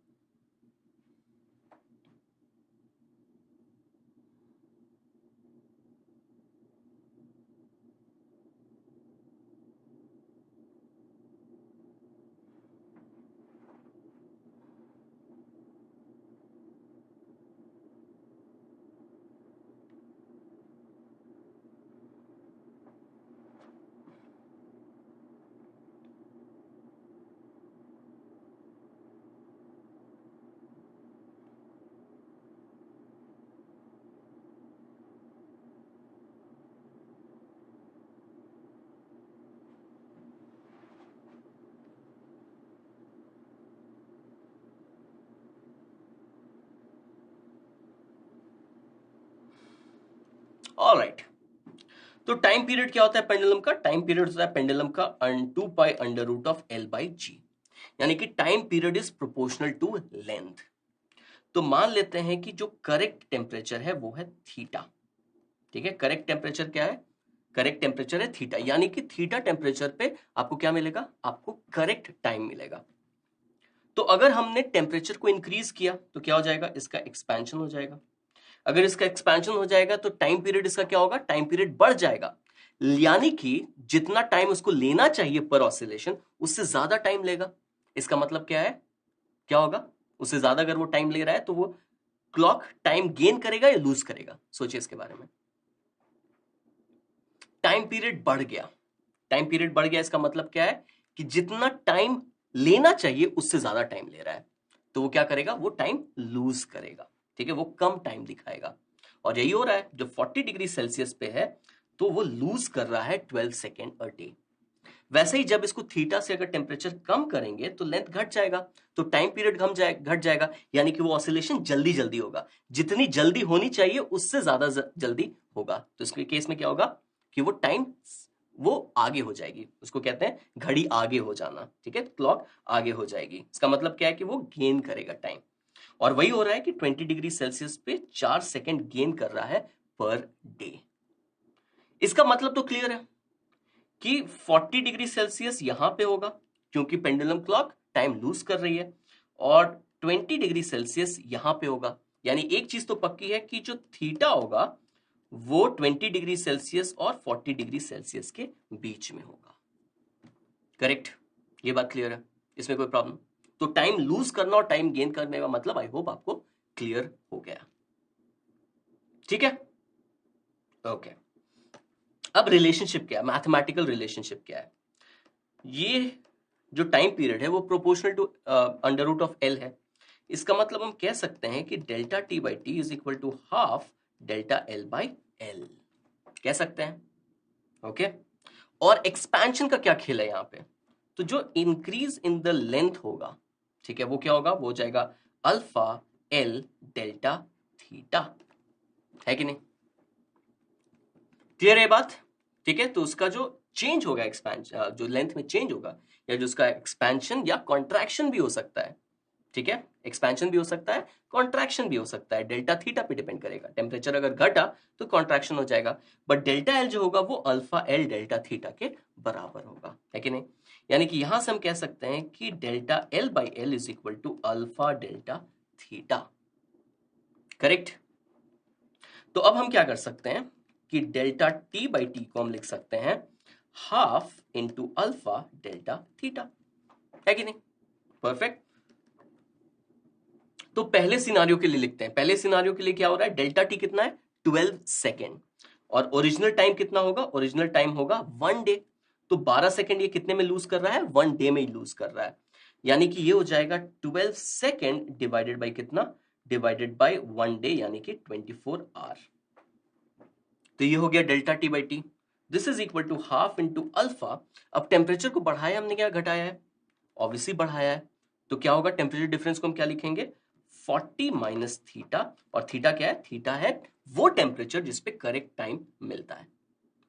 ऑलराइट, तो टाइम पीरियड क्या होता है पेंडुलम का? टाइम पीरियड होता है पेंडुलम का 2 pi under root of L by G, यानी कि time period is proportional to length. तो मान लेते हैं कि जो करेक्ट टेम्परेचर है वो है थीटा। ठीक है, करेक्ट टेम्परेचर क्या है? करेक्ट टेम्परेचर है थीटा, यानी कि थीटा टेम्परेचर पे आपको क्या मिलेगा? आपको करेक्ट टाइम मिलेगा। तो अगर हमने टेम्परेचर को इंक्रीज किया तो क्या हो जाएगा? इसका एक्सपेंशन हो जाएगा। अगर इसका एक्सपेंशन हो जाएगा तो टाइम पीरियड इसका क्या होगा? टाइम पीरियड बढ़ जाएगा, यानी कि जितना टाइम उसको लेना चाहिए पर ऑसिलेशन उससे ज्यादा टाइम लेगा। इसका मतलब क्या है? क्या होगा? उससे ज्यादा अगर वो टाइम ले रहा है तो वो क्लॉक टाइम गेन करेगा या लूज करेगा? सोचिए इसके बारे में। टाइम पीरियड बढ़ गया, टाइम पीरियड बढ़ गया, इसका मतलब क्या है कि जितना टाइम लेना चाहिए उससे ज्यादा टाइम ले रहा है, तो वो क्या करेगा? वो टाइम लूज करेगा। ठीक है, वो कम टाइम दिखाएगा। और यही हो रहा है, जो 40 डिग्री सेल्सियस पे है तो वो लूज कर रहा है 12 सेकेंड अ डे। वैसे ही जब इसको थीटा से अगर टेम्परेचर कम करेंगे तो लेंथ घट जाएगा, तो टाइम पीरियड घट जाएगा, यानी कि वो ऑसिलेशन जल्दी जल्दी होगा। जितनी जल्दी होनी चाहिए उससे ज्यादा जल्दी होगा। तो इसके केस में क्या होगा कि वो टाइम वो आगे हो जाएगी, उसको कहते हैं घड़ी आगे हो जाना। ठीक है, क्लॉक आगे हो जाएगी। इसका मतलब क्या है कि वो गेन करेगा टाइम। और वही हो रहा है कि 20 डिग्री सेल्सियस पे 4 सेकेंड गेन कर रहा है पर डे। इसका मतलब तो क्लियर है कि 40 डिग्री सेल्सियस यहां पे होगा क्योंकि पेंडुलम क्लॉक टाइम लूज कर रही है, और 20 डिग्री सेल्सियस यहां पे होगा। यानी एक चीज तो पक्की है कि जो थीटा होगा वो 20 डिग्री सेल्सियस और 40 डिग्री सेल्सियस के बीच में होगा। करेक्ट, ये बात क्लियर है, इसमें कोई प्रॉब्लम? तो टाइम लूज करना और टाइम गेन करने का मतलब आई होप आपको क्लियर हो गया। ठीक है, ओके। अब रिलेशनशिप क्या है? मैथमेटिकल रिलेशनशिप क्या है? ये जो टाइम पीरियड है वो proportional to under root of L है। इसका मतलब हम कह सकते हैं कि delta T by T is equal to half delta L by L, कह सकते हैं। ओके, और एक्सपेंशन का क्या खेल है यहां पे? तो जो इंक्रीज इन द लेंथ होगा, ठीक है, वो क्या होगा? वो हो जाएगा अल्फा एल डेल्टा थीटा, है कि नहीं? क्लियर है बात? ठीक है, तो उसका जो चेंज होगा एक्सपेंशन, जो लेंथ में चेंज होगा, या जो उसका एक्सपेंशन या कॉन्ट्रैक्शन भी हो सकता है। ठीक है, एक्सपेंशन भी हो सकता है, कॉन्ट्रैक्शन भी हो सकता है, डेल्टा थीटा पे डिपेंड करेगा। टेम्परेचर अगर घटा तो कॉन्ट्रैक्शन हो जाएगा, बट डेल्टा एल जो होगा वो अल्फा एल डेल्टा थीटा के बराबर होगा, है कि नहीं? यानी कि यहां से हम कह सकते हैं कि delta L by L is equal to alpha delta theta. Correct. तो अब हम क्या कर सकते हैं कि डेल्टा टी बाई टी को हम लिख सकते हैं half into alpha delta theta, है कि नहीं? परफेक्ट। तो पहले सिनारियो के लिए लिखते हैं। पहले सिनारियो के लिए क्या हो रहा है? डेल्टा टी कितना है? 12 सेकेंड। और ओरिजिनल टाइम कितना होगा? ओरिजिनल टाइम होगा 1 डे। तो 12 सेकेंड ये कितने में लूज कर रहा है? 1 डे में ही लूज कर रहा है। यानी कि ये हो जाएगा 12 सेकेंड डिवाइडेड बाई कितना? डिवाइडेड बाई 1 डे, यानी कि 24 आवर। तो ये हो गया delta T by T. This is equal to half into alpha. अब टेम्परेचर को बढ़ाया हमने, क्या घटाया है? ऑब्वियसली बढ़ाया है। तो क्या होगा? टेम्परेचर डिफरेंस को हम क्या लिखेंगे? 40 माइनस थीटा। और थीटा क्या है? थीटा है वो टेम्परेचर जिसपे करेक्ट टाइम मिलता है।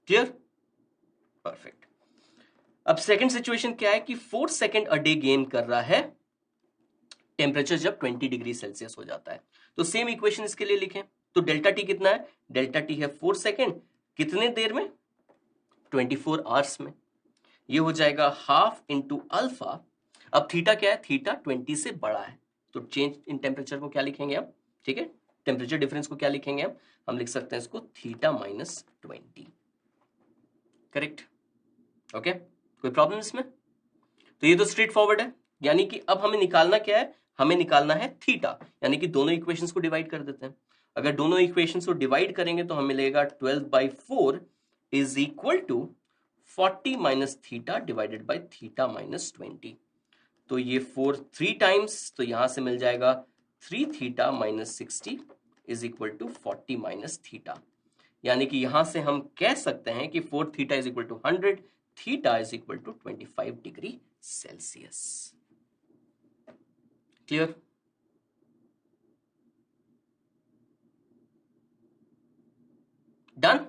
क्लियर? परफेक्ट। अब सेकंड सिचुएशन क्या है कि 4 सेकेंड अ डे गेन कर रहा है टेम्परेचर जब 20 डिग्री सेल्सियस हो जाता है। तो सेम इक्वेशन इसके लिए लिखें। तो डेल्टा टी कितना है? डेल्टा टी है 4 सेकेंड, कितने देर में? 24 आवर्स में। ये हो जाएगा हाफ इंटू अल्फा। अब थीटा क्या है, थीटा 20 से बड़ा है, तो चेंज इन टेम्परेचर को क्या लिखेंगे हम, ठीक है, टेम्परेचर डिफरेंस को क्या लिखेंगे हम लिख सकते हैं इसको थीटा माइनस 20। करेक्ट, ओके, कोई प्रॉब्लम इसमें? तो ये तो स्ट्रेट फॉरवर्ड है, यानी कि अब हमें निकालना क्या है, हमें निकालना है थीटा, यानी कि दोनों इक्वेशंस को डिवाइड कर देते हैं। अगर दोनों इक्वेशंस को डिवाइड करेंगे तो हमें मिलेगा 12/4 is equal to 40 minus theta divided by theta minus 20। तो ये 4 3 टाइम्स, तो यहां से मिल जाएगा 3 theta minus 60 is equal to 40 minus theta. यानी कि यहां से हम कह सकते हैं कि 4 theta is equal to 100, theta is equal to 25 degree Celsius. Clear? Done?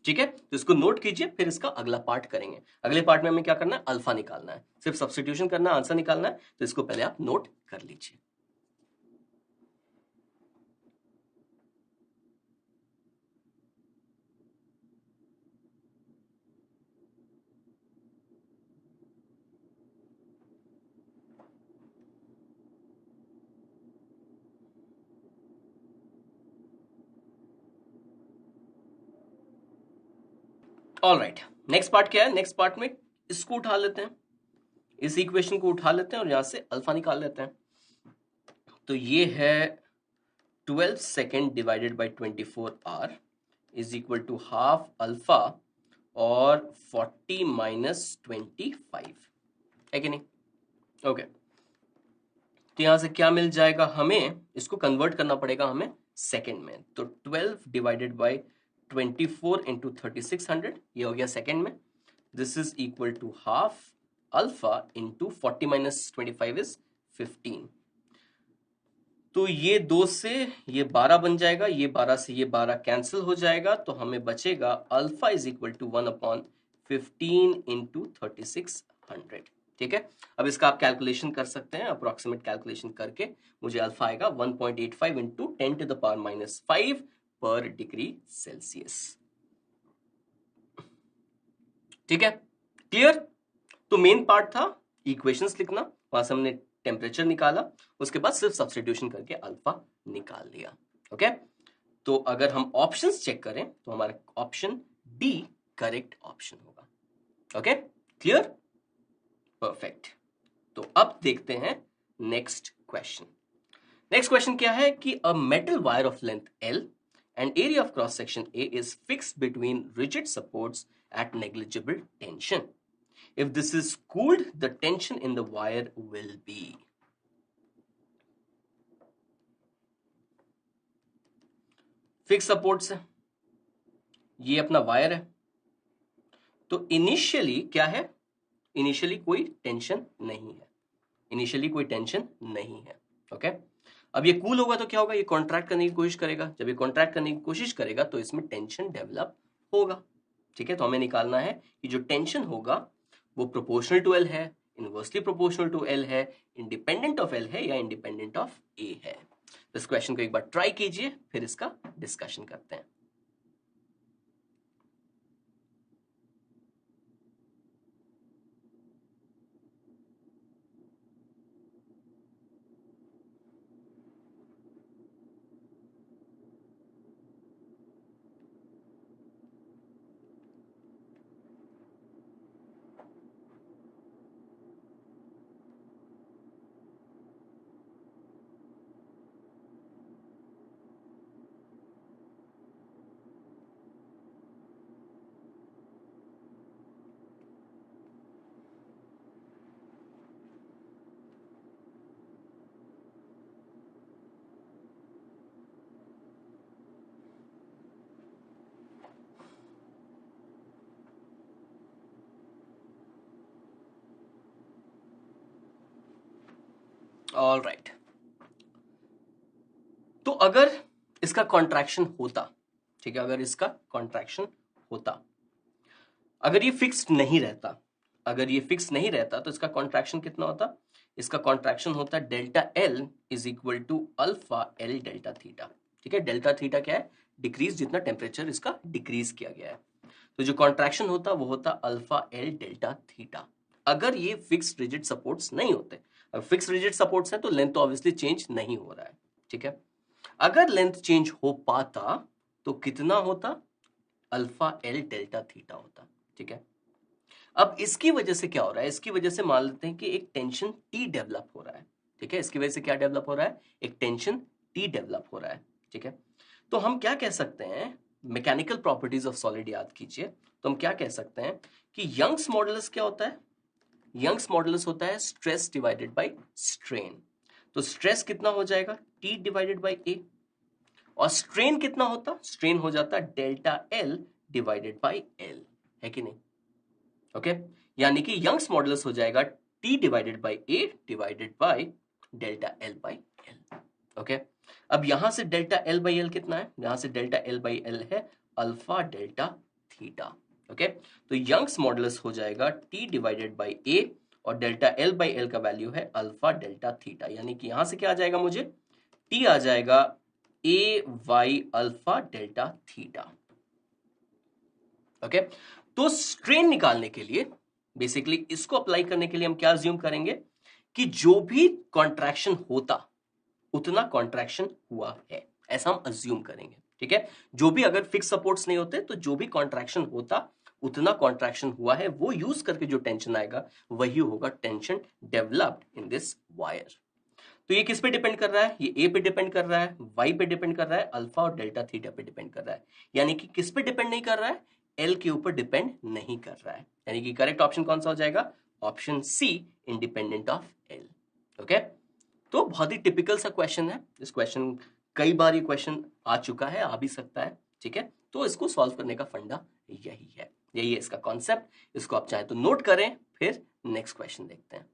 ठीक है, तो इसको नोट कीजिए, फिर इसका अगला पार्ट करेंगे। अगले पार्ट में हमें क्या करना है, अल्फा निकालना है, सिर्फ सब्स्टिट्यूशन करना है, आंसर निकालना है, तो इसको पहले आप नोट कर लीजिए। ऑल राइट, नेक्स्ट पार्ट क्या है, नेक्स्ट पार्ट में इसको उठा लेते हैं, इस इक्वेशन को उठा लेते हैं और यहां से अल्फा निकाल लेते हैं। तो ये है 12 second divided by 24 hour is equal to half alpha और 40 माइनस 25, है कि नहीं? ओके, तो यहां से क्या मिल जाएगा हमें, इसको कन्वर्ट करना पड़ेगा हमें सेकेंड में, तो 12 डिवाइडेड बाई 24 इंटू 3600, ये हो गया सेकेंड में। This is equal to half alpha into 40 minus 25 is 15। तो ये 2 से ये 12 बन जाएगा, ये 12 से ये 12 कैंसिल हो जाएगा, तो हमें बचेगा alpha is equal to 1/15 into 3600। ठीक है, अब इसका आप कैलकुलेशन कर सकते हैं, अप्रोक्सीमेट कैलकुलेशन करके मुझे अल्फा आएगा 1.85 into 10 to the power minus 5 पर डिग्री सेल्सियस। ठीक है, क्लियर? तो मेन पार्ट था इक्वेशंस लिखना, वहां से हमने टेम्परेचर निकाला, उसके बाद सिर्फ सब्स्टिट्यूशन करके अल्फा निकाल लिया। ओके, तो अगर हम ऑप्शंस चेक करें तो हमारा ऑप्शन डी करेक्ट ऑप्शन होगा। Okay, clear? परफेक्ट। तो अब देखते हैं नेक्स्ट क्वेश्चन। नेक्स्ट क्वेश्चन क्या है कि a metal wire of length L and area of cross section A is fixed between rigid supports at negligible tension. If this is cooled, the tension in the wire will be. Fix support से ये अपना wire है, तो initially क्या है, initially कोई tension नहीं है, इनिशियली कोई टेंशन नहीं है। ओके, अब ये कूल होगा तो क्या होगा, ये कॉन्ट्रैक्ट करने की कोशिश करेगा, जब ये कॉन्ट्रैक्ट करने की कोशिश करेगा तो इसमें टेंशन डेवलप होगा। ठीक है, तो हमें निकालना है कि जो टेंशन होगा वो प्रोपोर्शनल टू एल है, इनवर्सली प्रोपोर्शनल टू एल है, इंडिपेंडेंट ऑफ एल है या इंडिपेंडेंट ऑफ ए है। इस क्वेश्चन को एक बार ट्राई कीजिए, फिर इसका डिस्कशन करते हैं। ऑल राइट, तो अगर इसका कॉन्ट्रैक्शन होता, ठीक है, अगर इसका कॉन्ट्रैक्शन होता, अगर ये फिक्स्ड नहीं रहता, अगर ये फिक्स नहीं रहता तो इसका कॉन्ट्रैक्शन कितना होता, इसका कॉन्ट्रैक्शन होता delta L is equal to alpha L delta theta. ठीक है, डेल्टा थीटा क्या है, डिक्रीज, जितना टेम्परेचर इसका डिक्रीज किया गया है। तो जो कॉन्ट्रैक्शन होता वो होता अल्फा एल डेल्टा थीटा, अगर ये फिक्स रिजिड सपोर्ट्स नहीं होते। अब फिक्स रिजिड सपोर्ट्स हैं तो लेंथ तो ऑब्वियसली चेंज नहीं हो रहा है, ठीक है। अगर लेंथ चेंज हो पाता तो कितना होता, अल्फा एल डेल्टा थीटा होता, ठीक है। अब इसकी वजह से क्या हो रहा है, इसकी वजह से मान लेते हैं कि एक टेंशन टी डेवलप हो रहा है, ठीक है। इसकी वजह से क्या डेवलप हो रहा है, एक टेंशन टी डेवलप हो रहा है, ठीक है। तो हम क्या कह सकते हैं, मैकेनिकल प्रॉपर्टीज ऑफ सॉलिड याद कीजिए, तो हम क्या कह सकते हैं कि यंग्स मॉडुलस क्या होता है, यंग्स मॉडुलस होता है स्ट्रेस डिवाइडेड बाय स्ट्रेन। तो स्ट्रेस कितना हो जाएगा, टी डिवाइडेड बाय ए, और स्ट्रेन कितना होता, स्ट्रेन हो जाता delta L divided by L, है कि नहीं, ओके। यानी कि यंग्स मॉडुलस हो जाएगा T divided by A divided by delta L by L, okay. अब यहां से डेल्टा एल बाई एल कितना है, यहां से डेल्टा एल बाई एल है अल्फा डेल्टा थीटा, ओके। तो यंग्स मॉडुलस हो जाएगा टी डिवाइडेड बाई ए, और डेल्टा एल बाई एल का वैल्यू है अल्फा डेल्टा थीटा, यानी कि यहां से क्या आ जाएगा मुझे, टी आ जाएगा A Y alpha delta theta, okay. तो स्ट्रेन निकालने के लिए बेसिकली इसको अप्लाई करने के लिए हम क्या अज्यूम करेंगे कि जो भी कॉन्ट्रैक्शन होता उतना कॉन्ट्रैक्शन हुआ है, ऐसा हम अज्यूम करेंगे, ठीक है। जो भी अगर फिक्स सपोर्ट्स नहीं होते तो जो भी कॉन्ट्रैक्शन होता उतना कॉन्ट्रैक्शन हुआ है, वो यूज करके जो टेंशन आएगा वही होगा tension developed in this wire. तो ये किस पे डिपेंड कर रहा है, ये ए पे डिपेंड कर रहा है, वाई पे डिपेंड कर रहा है, अल्फा और डेल्टा थीटा पे डिपेंड कर रहा है। यानी कि किस पे डिपेंड नहीं कर रहा है, एल के ऊपर डिपेंड नहीं कर रहा है। यानी कि करेक्ट ऑप्शन कौन सा हो जाएगा, option C, independent of L, okay. तो बहुत ही टिपिकल सा क्वेश्चन है, इस क्वेश्चन कई बार ये क्वेश्चन आ चुका है, आ भी सकता है, ठीक है। तो इसको सॉल्व करने का फंडा यही है, यही है इसका कॉन्सेप्ट। इसको आप चाहे तो नोट करें, फिर नेक्स्ट क्वेश्चन देखते हैं।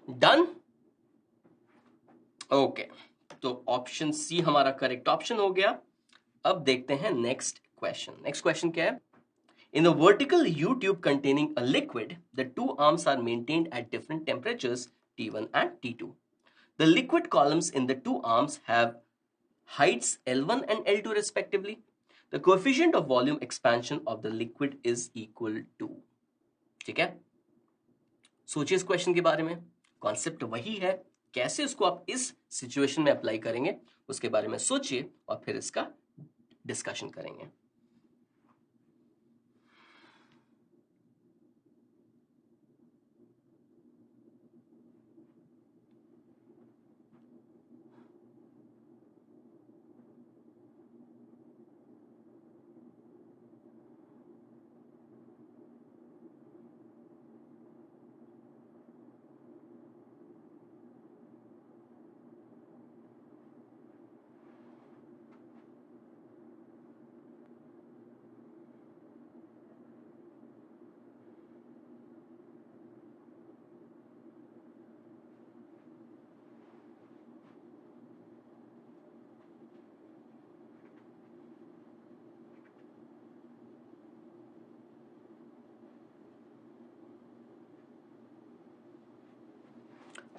Done, okay. तो ऑप्शन सी हमारा करेक्ट ऑप्शन हो गया। अब देखते हैं नेक्स्ट क्वेश्चन। नेक्स्ट क्वेश्चन क्या है, in the vertical U tube containing a liquid, the two arms are maintained at different temperatures T1 and T2. The liquid columns in the two arms have heights L1 and L2 respectively. The coefficient of volume expansion of the liquid is equal to, ठीक है। सोचिए इस question के बारे में, concept वही है, कैसे इसको आप इस सिचुएशन में अप्लाई करेंगे उसके बारे में सोचिए और फिर इसका डिस्कशन करेंगे।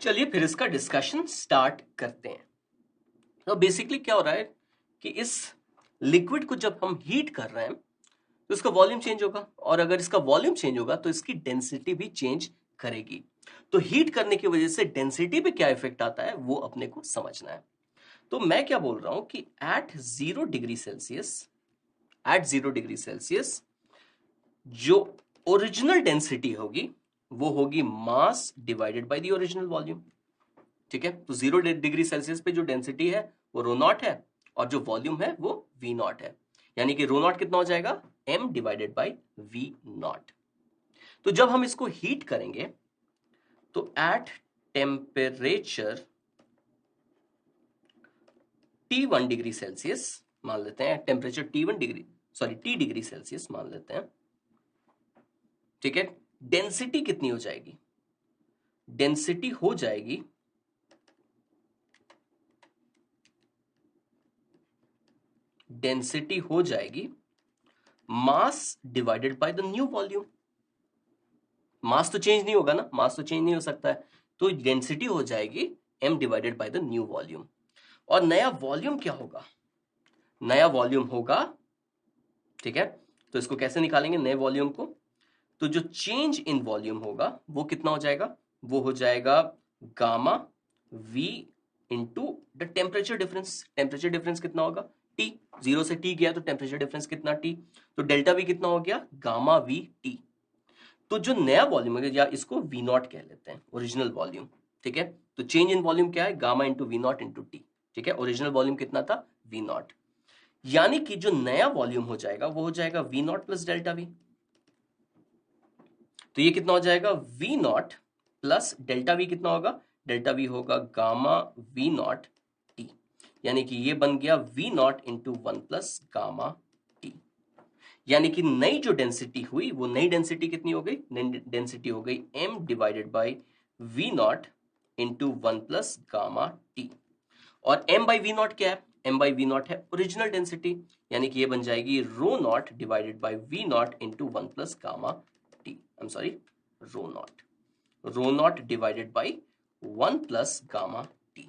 चलिए फिर इसका डिस्कशन स्टार्ट करते हैं। तो बेसिकली क्या हो रहा है कि इस लिक्विड को जब हम हीट कर रहे हैं तो इसका वॉल्यूम चेंज होगा, और अगर इसका वॉल्यूम चेंज होगा तो इसकी डेंसिटी भी चेंज करेगी। तो हीट करने की वजह से डेंसिटी पे क्या इफेक्ट आता है वो अपने को समझना है। तो मैं क्या बोल रहा हूं कि at 0 degree Celsius, at 0 degree Celsius जो ओरिजिनल डेंसिटी होगी वो होगी mass divided by the original volume, ठीक है। तो 0 डिग्री सेल्सियस पे जो डेंसिटी है वो रो नॉट है, और जो वॉल्यूम है वो वी नॉट है। यानी कि रो नॉट कितना हो जाएगा, m divided by V not. तो जब हम इसको हीट करेंगे तो at temperature T1 degree Celsius मान लेते हैं, temperature T1 degree sorry T degree Celsius मान लेते हैं, ठीक है। डेंसिटी कितनी हो जाएगी? डेंसिटी हो जाएगी mass divided by the new volume. Mass तो चेंज नहीं होगा ना, मास तो चेंज नहीं हो सकता है, तो डेंसिटी हो जाएगी m divided by the new volume. और नया वॉल्यूम क्या होगा? नया वॉल्यूम होगा, ठीक है, तो इसको कैसे निकालेंगे नए वॉल्यूम को? तो जो चेंज इन वॉल्यूम होगा वो कितना हो जाएगा? वो हो जाएगा gamma v into the temperature difference. Temperature difference कितना होगा? T, 0 से T गया तो टेम्परेचर डिफरेंस कितना T, तो डेल्टा V कितना हो गया? Gamma V T। तो जो नया वॉल्यूम है, या इसको V नॉट कह लेते हैं, ओरिजिनल वॉल्यूम, ठीक है। तो चेंज इन वॉल्यूम क्या है? Gamma into V naught into T, ठीक है। ओरिजिनल वॉल्यूम कितना था? V not. यानी कि जो नया वॉल्यूम हो जाएगा वो हो जाएगा V not plus delta V। तो ये कितना हो जाएगा? V not plus delta V कितना होगा? डेल्टा V होगा गामा V नॉट T। यानी कि ये बन गया V naught into 1 plus gamma T। यानी कि नई जो डेंसिटी हुई वो नई डेंसिटी कितनी हो गई? नई डेंसिटी हो गई m divided by V naught into 1 plus gamma T। और m बाई वी नॉट क्या है? m बाई वी नॉट है ओरिजिनल डेंसिटी, यानी कि ये बन जाएगी rho naught divided by V naught into 1 plus gamma T. I am sorry, rho naught divided by 1 plus gamma T.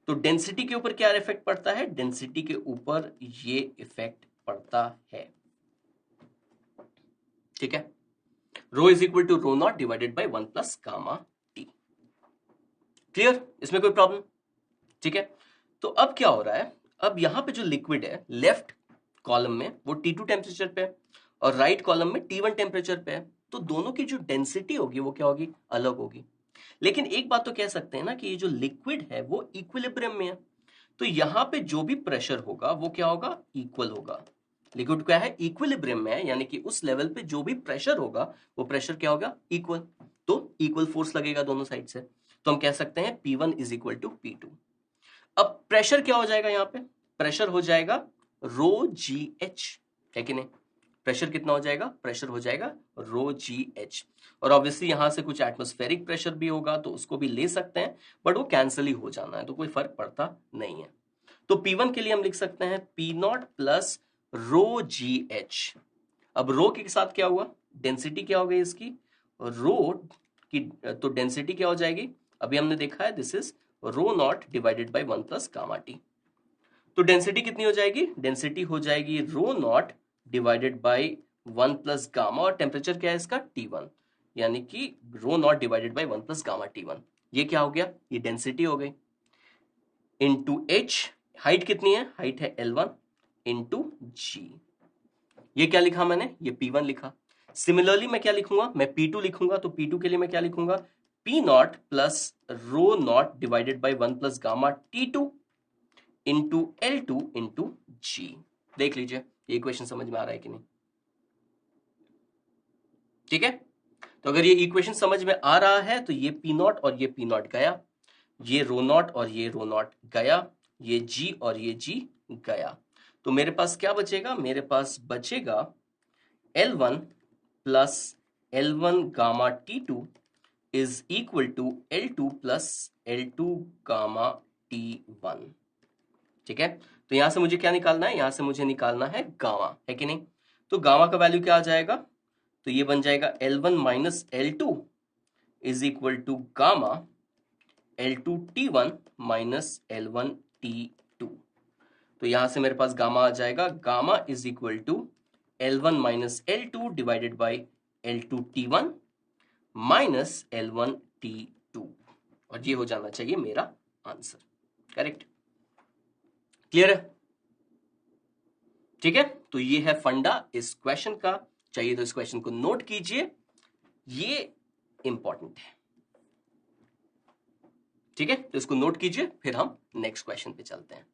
तो डेंसिटी के ऊपर क्या इफेक्ट पड़ता है? डेंसिटी के ऊपर ये इफेक्ट पड़ता है, ठीक है। Rho is equal to rho naught divided by 1 plus gamma T. Clear? इसमें कोई प्रॉब्लम? ठीक है। तो अब क्या हो रहा है? अब यहां पे जो लिक्विड है लेफ्ट कॉलम में वो T2 टेम्परेचर पे है और राइट कॉलम में T1 टेम्परेचर पे है, तो दोनों की जो डेंसिटी होगी वो क्या होगी? अलग होगी। लेकिन एक बात तो कह सकते हैं ना कि ये जो लिक्विड है वो इक्विलिब्रियम में है, तो यहां पे जो भी प्रेशर होगा वो क्या होगा? इक्वल होगा। लिक्विड क्या है? इक्विलिब्रियम में है, यानी कि उस लेवल पे जो भी प्रेशर होगा वो प्रेशर क्या होगा? इक्वल। तो इक्वल फोर्स लगेगा दोनों साइड से, तो हम कह सकते हैं P1 is equal to P2। अब प्रेशर क्या हो जाएगा? यहां पे प्रेशर हो जाएगा रो जी एच, है कि नहीं? प्रेशर कितना हो जाएगा? प्रेशर हो जाएगा रो जी एच। और ऑब्वियसली यहां से कुछ एटमॉस्फेरिक प्रेशर भी होगा तो उसको भी ले सकते हैं, बट वो कैंसिल ही हो जाना है, तो कोई फर्क पड़ता नहीं है। तो P1 के लिए हम लिख सकते हैं P नॉट प्लस रो जी एच। अब रो के साथ क्या हुआ? डेंसिटी क्या हो गई इसकी? रो की, तो डेंसिटी क्या हो जाएगी? अभी हमने देखा है, this is rho naught divided by 1 plus gamma T. तो डेंसिटी कितनी हो जाएगी? डेंसिटी हो जाएगी rho naught divided by 1 plus gamma, और टेम्परेचर क्या है इसका? T1, यानी कि rho naught divided by 1 plus gamma T1। ये क्या हो गया? ये डेंसिटी हो गई इंटू एच। हाइट कितनी है? हाइट है L1 इंटू जी। ये क्या लिखा मैंने? ये P1 लिखा। सिमिलरली मैं क्या लिखूंगा? मैं P2 लिखूंगा, तो P2 के लिए मैं क्या लिखूंगा? P naught plus rho naught divided by 1 plus gamma T2 into L2 into G. देख लीजिए ये इक्वेशन समझ में आ रहा है कि नहीं? ठीक है। तो अगर ये इक्वेशन समझ में आ रहा है तो ये P नॉट और ये P नॉट गया, ये रो नॉट और ये रो नॉट गया, ये G और ये G गया। तो मेरे पास क्या बचेगा? मेरे पास बचेगा L1 plus L1 gamma T2 is equal to L2 plus L2 gamma T1। ठीक है। तो यहां से मुझे क्या निकालना है? यहां से मुझे निकालना है गामा, है कि नहीं? तो गामा का वैल्यू क्या आ जाएगा? तो ये बन जाएगा L1 minus L2 is equal to gamma L2 T1 minus L1 T2। तो यहां से मेरे पास गामा आ जाएगा, gamma is equal to L1 minus L2 divided by L2 T1 minus L1 T2, और ये हो जाना चाहिए मेरा आंसर। करेक्ट? क्लियर है? ठीक है। तो ये है फंडा इस क्वेश्चन का। चाहिए तो इस क्वेश्चन को नोट कीजिए, ये इंपॉर्टेंट है। ठीक है, तो इसको नोट कीजिए, फिर हम नेक्स्ट क्वेश्चन पे चलते हैं।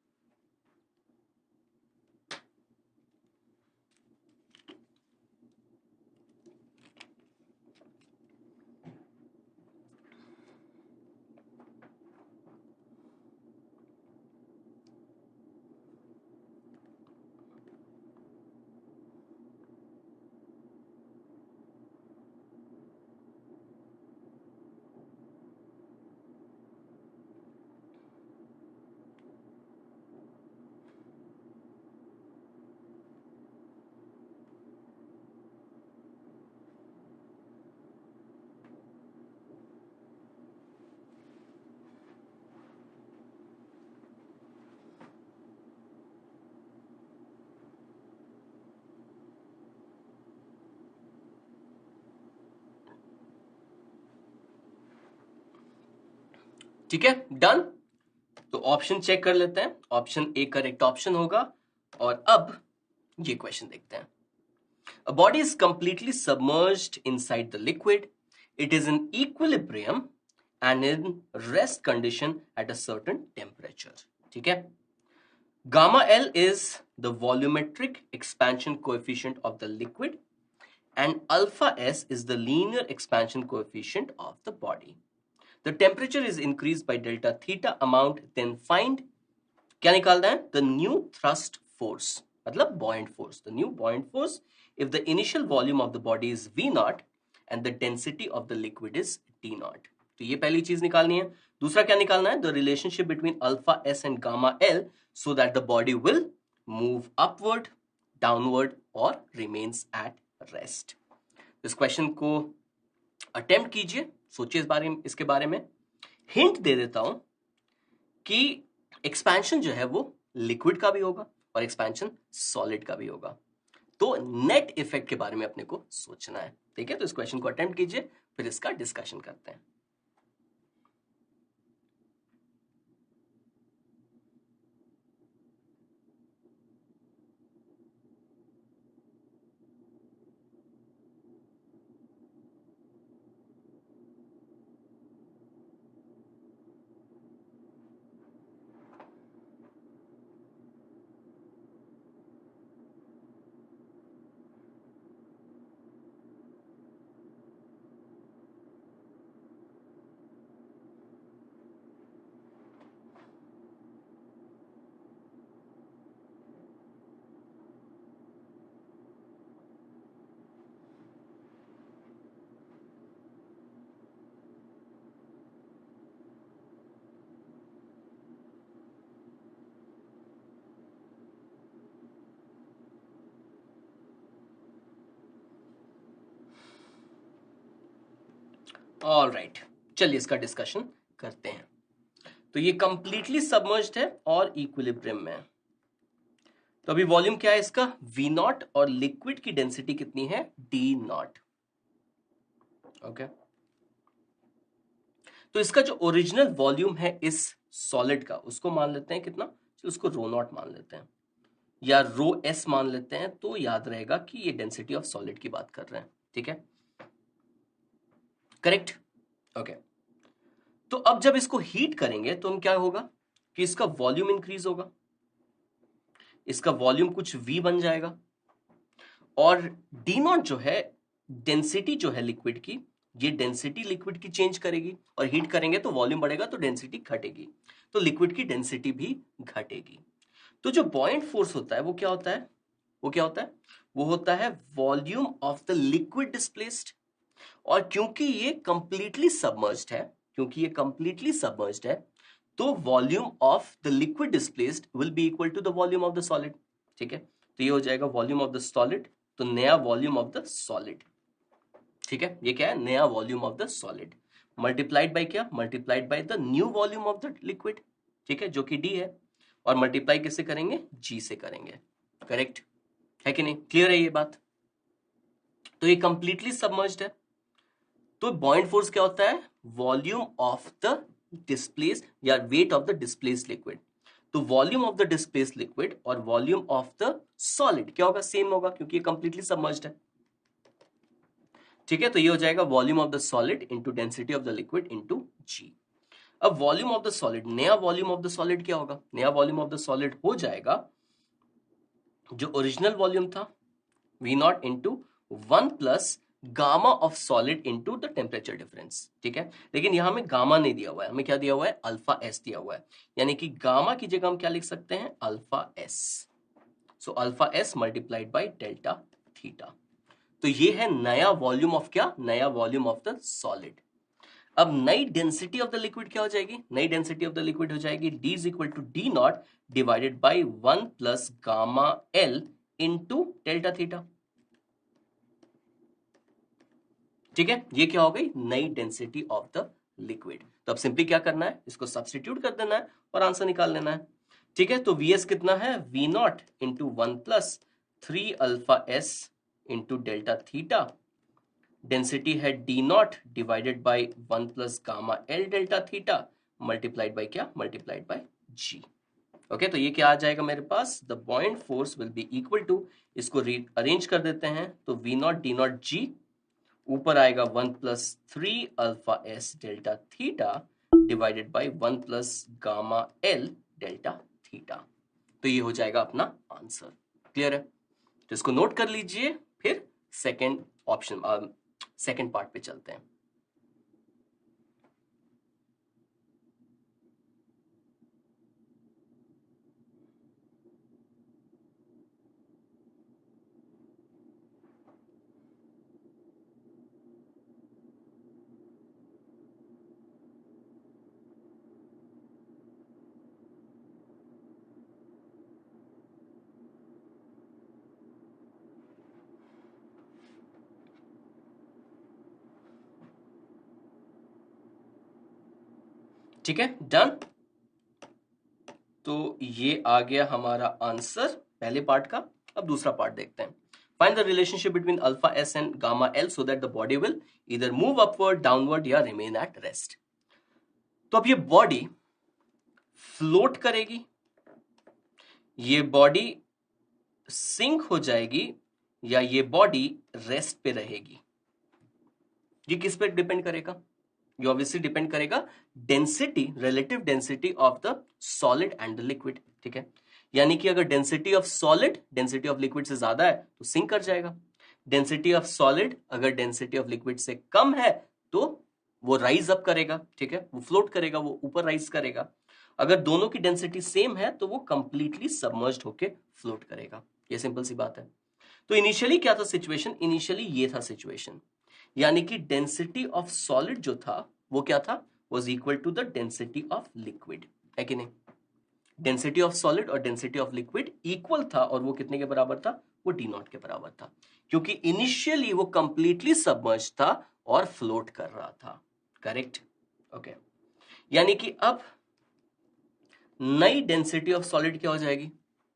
ठीक है, डन। तो ऑप्शन चेक कर लेते हैं, ऑप्शन ए करेक्ट ऑप्शन होगा। और अब ये क्वेश्चन देखते हैं। A body is completely submerged inside the liquid. It is in equilibrium and in rest condition at a certain temperature. ठीक है, gamma L is the volumetric expansion coefficient of the liquid and alpha S is the linear expansion coefficient of the body. The temperature is increased by delta theta amount, then find, क्या निकालना है, the new thrust force, मतलब buoyant force, the new buoyant force if the initial volume of the body is V naught and the density of the liquid is T naught. तो ये पहली चीज निकालनी है। दूसरा क्या निकालना है, the relationship between alpha S and gamma L so that the body will move upward, downward or remains at rest. इस क्वेश्चन को अटेम्प्ट कीजिए, सोचिए इसके बारे में। हिंट दे देता हूं कि एक्सपेंशन जो है वो लिक्विड का भी होगा और एक्सपेंशन सॉलिड का भी होगा, तो नेट इफेक्ट के बारे में अपने को सोचना है। ठीक है, तो इस क्वेश्चन को अटेम्प्ट कीजिए, फिर इसका डिस्कशन करते हैं। ऑल राइट, चलिए इसका डिस्कशन करते हैं। तो ये कंप्लीटली सबमर्ज्ड है और इक्विलिब्रियम में है। तो अभी वॉल्यूम क्या है इसका, V नॉट, और लिक्विड की डेंसिटी कितनी है, D नॉट। ओके, तो इसका जो ओरिजिनल वॉल्यूम है इस सॉलिड का, उसको मान लेते हैं कितना, उसको रो नॉट मान लेते हैं या रो एस मान लेते हैं, तो याद रहेगा कि ये डेंसिटी ऑफ सॉलिड की बात कर रहे हैं। ठीक है, करेक्ट। ओके, तो अब जब इसको हीट करेंगे तो हम क्या होगा कि इसका वॉल्यूम इंक्रीज होगा, इसका वॉल्यूम कुछ V बन जाएगा, और D नॉट जो है डेंसिटी जो है लिक्विड की, ये डेंसिटी लिक्विड की चेंज करेगी, और हीट करेंगे तो वॉल्यूम बढ़ेगा तो डेंसिटी घटेगी, तो लिक्विड की डेंसिटी भी घटेगी। तो जो बॉयंट फोर्स होता है वो क्या होता है, वो होता है volume of the liquid displaced. और क्योंकि ये कंप्लीटली सबमर्ज्ड है, तो volume of the liquid displaced will be equal to the volume of the solid. ठीक है, तो ये हो जाएगा वॉल्यूम ऑफ द सॉलिड, तो नया वॉल्यूम ऑफ द सॉलिड। ठीक है, ये क्या है, नया volume of the solid multiplied by क्या, multiplied by the new volume of the liquid. ठीक है, जो कि D है, और मल्टीप्लाई किससे करेंगे, G से करेंगे। करेक्ट है कि नहीं, क्लियर है ये बात। तो ये कंप्लीटली सबमर्ज्ड है, तो बॉयंट फोर्स क्या होता है, वॉल्यूम ऑफ द डिस्प्लेस्ड या weight of the displaced liquid. तो volume of the displaced liquid और वॉल्यूम ऑफ द सॉलिड क्या होगा, सेम होगा, क्योंकि ये कंप्लीटली सबमर्ज्ड है। ठीक है, तो ये हो जाएगा volume of the solid into density of the liquid into G। अब वॉल्यूम ऑफ द सॉलिड, नया वॉल्यूम ऑफ द सॉलिड क्या होगा, नया वॉल्यूम ऑफ द सॉलिड हो जाएगा जो ओरिजिनल वॉल्यूम था V naught into 1 plus gamma of solid into the temperature difference. ठीक है, लेकिन यहां में गामा नहीं दिया हुआ है, हमें क्या दिया हुआ है, अल्फा एस दिया हुआ है, यानी कि गामा की जगह हम क्या लिख सकते हैं, alpha S. So alpha S multiplied by delta theta. तो ये है नया वॉल्यूम ऑफ क्या, नया वॉल्यूम ऑफ द सॉलिड। अब नई डेंसिटी ऑफ द लिक्विड क्या हो जाएगी, नई डेंसिटी ऑफ द लिक्विड हो जाएगी D is equal to D not divided by 1 plus gamma L into delta theta. ठीक है, ये क्या हो गई, नई डेंसिटी ऑफ द लिक्विड। तो अब सिंपली क्या करना है, इसको सब्स्टिट्यूट कर देना है और आंसर निकाल लेना है। ठीक है, तो Vs कितना है, V naught into 1 plus 3 alpha S into delta theta, density है D not divided by 1 plus gamma L delta theta multiplied by क्या, मल्टीप्लाइड बाय जी। ओके, तो ये क्या आ जाएगा मेरे पास, the buoyant force will be equal to, इसको अरेंज कर देते हैं, तो V naught D naught G, ऊपर आएगा 1 plus 3 alpha S delta theta divided by 1 plus gamma L delta theta. तो ये हो जाएगा अपना आंसर। क्लियर है? तो इसको नोट कर लीजिए, फिर सेकंड ऑप्शन, सेकंड पार्ट पे चलते हैं। ठीक है, डन। तो ये आ गया हमारा आंसर पहले पार्ट का। अब दूसरा पार्ट देखते हैं। Find the relationship between alpha S and gamma L so that the body will इधर मूव अपवर्ड, डाउनवर्ड या रिमेन एट रेस्ट। तो अब ये बॉडी फ्लोट करेगी, ये बॉडी सिंक हो जाएगी, या ये बॉडी रेस्ट पे रहेगी। ये किस पे डिपेंड करेगा? ये ऑब्वियसली डिपेंड करेगा density, relative density of the solid and the liquid. ठीक है, यानी कि अगर density of solid density of liquid से ज्यादा है तो सिंक कर जाएगा। डेंसिटी ऑफ सॉलिड अगर डेंसिटी ऑफ लिक्विड से कम है तो वो राइज अप करेगा। ठीक है, वो फ्लोट करेगा, वो ऊपर राइज करेगा। अगर दोनों की डेंसिटी सेम है तो वो कंप्लीटली सबमर्ज्ड होके फ्लोट करेगा। ये सिंपल सी बात है। तो इनिशियली क्या था सिचुएशन? इनिशियली ये था सिचुएशन, यानी कि डेंसिटी ऑफ सॉलिड जो था वो क्या था, was equal to the density of liquid, है कि नहीं? डेंसिटी ऑफ सॉलिड और डेंसिटी ऑफ लिक्विड इक्वल था, और वो कितने के बराबर था? वो डी नॉट के बराबर था, क्योंकि इनिशियली वो कंप्लीटली सबमर्ज था और फ्लोट कर रहा था। करेक्ट? ओके, यानी कि अब नई डेंसिटी ऑफ सॉलिड क्या हो जाएगी?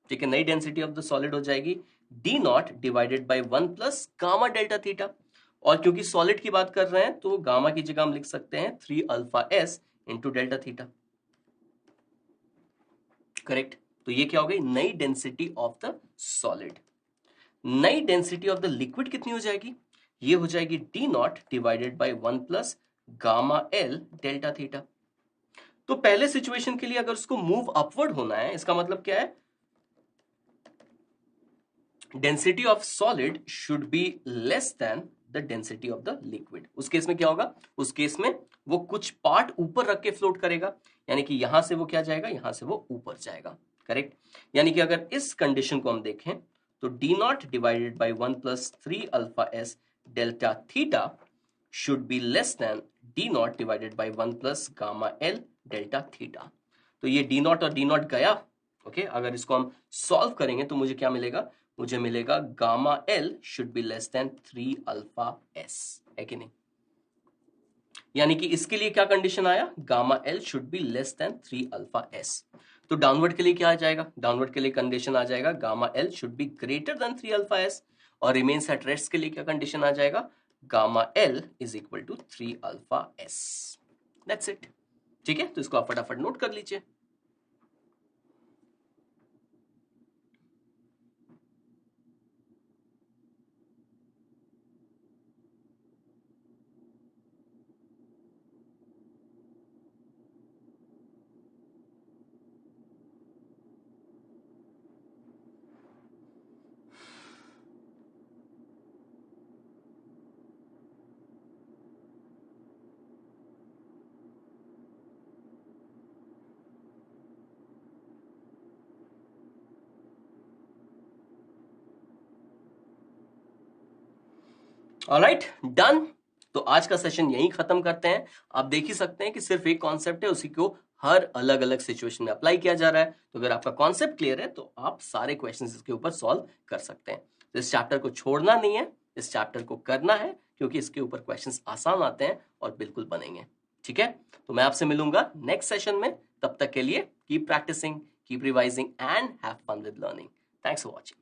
ठीक है, नई डेंसिटी ऑफ द सॉलिड हो जाएगी D not divided by 1 plus gamma delta theta. और क्योंकि सॉलिड की बात कर रहे हैं तो गामा की जगह हम लिख सकते हैं 3 alpha S into delta theta. Correct? तो ये क्या हो गई? नई डेंसिटी ऑफ द सॉलिड। नई डेंसिटी ऑफ द लिक्विड कितनी हो जाएगी? ये हो जाएगी D not divided by 1 plus gamma L delta theta. तो पहले सिचुएशन के लिए अगर उसको मूव अपवर्ड होना है, इसका मतलब क्या है? Density of solid should be less than the density of the liquid. उस केस में क्या होगा? उस केस में वो कुछ पार्ट ऊपर रख के फ्लोट करेगा, यानी कि यहां से वो क्या जाएगा? यहां से वो ऊपर जाएगा। करेक्ट? यानी कि अगर इस कंडीशन को हम देखें तो D not divided by 1 plus 3 alpha S delta theta should be less than D not divided by 1 plus gamma L delta theta. तो ये डी नॉट और डी नॉट गया। ओके, अगर इसको हम सॉल्व करेंगे तो मुझे क्या मिलेगा? मुझे मिलेगा gamma L should be less than 3 alpha S, है कि नहीं? यानी कि इसके लिए क्या कंडीशन आया? Gamma L should be less than 3 alpha S. तो डाउनवर्ड के लिए क्या आ जाएगा? डाउनवर्ड के लिए कंडीशन आ जाएगा gamma L should be greater than 3 alpha S. और रिमेन्स एट रेस्ट के लिए क्या कंडीशन आ जाएगा? Gamma L is equal to 3 alpha S. That's it. ठीक है, तो इसको आप फटाफट नोट कर लीजिए। Alright, done. तो आज का सेशन यहीं खत्म करते हैं। आप देख ही सकते हैं कि सिर्फ एक कॉन्सेप्ट है, उसी को हर अलग अलग सिचुएशन में अप्लाई किया जा रहा है। तो अगर आपका कॉन्सेप्ट क्लियर है तो आप सारे क्वेश्चंस इसके ऊपर सॉल्व कर सकते हैं। तो इस चैप्टर को छोड़ना नहीं है, इस चैप्टर को करना है, क्योंकि इसके ऊपर क्वेश्चंस आसान आते हैं और बिल्कुल बनेंगे। ठीक है, तो मैं आपसे मिलूंगा नेक्स्ट सेशन में। तब तक के लिए keep practising, keep revising and have fun with learning. Thanks for watching.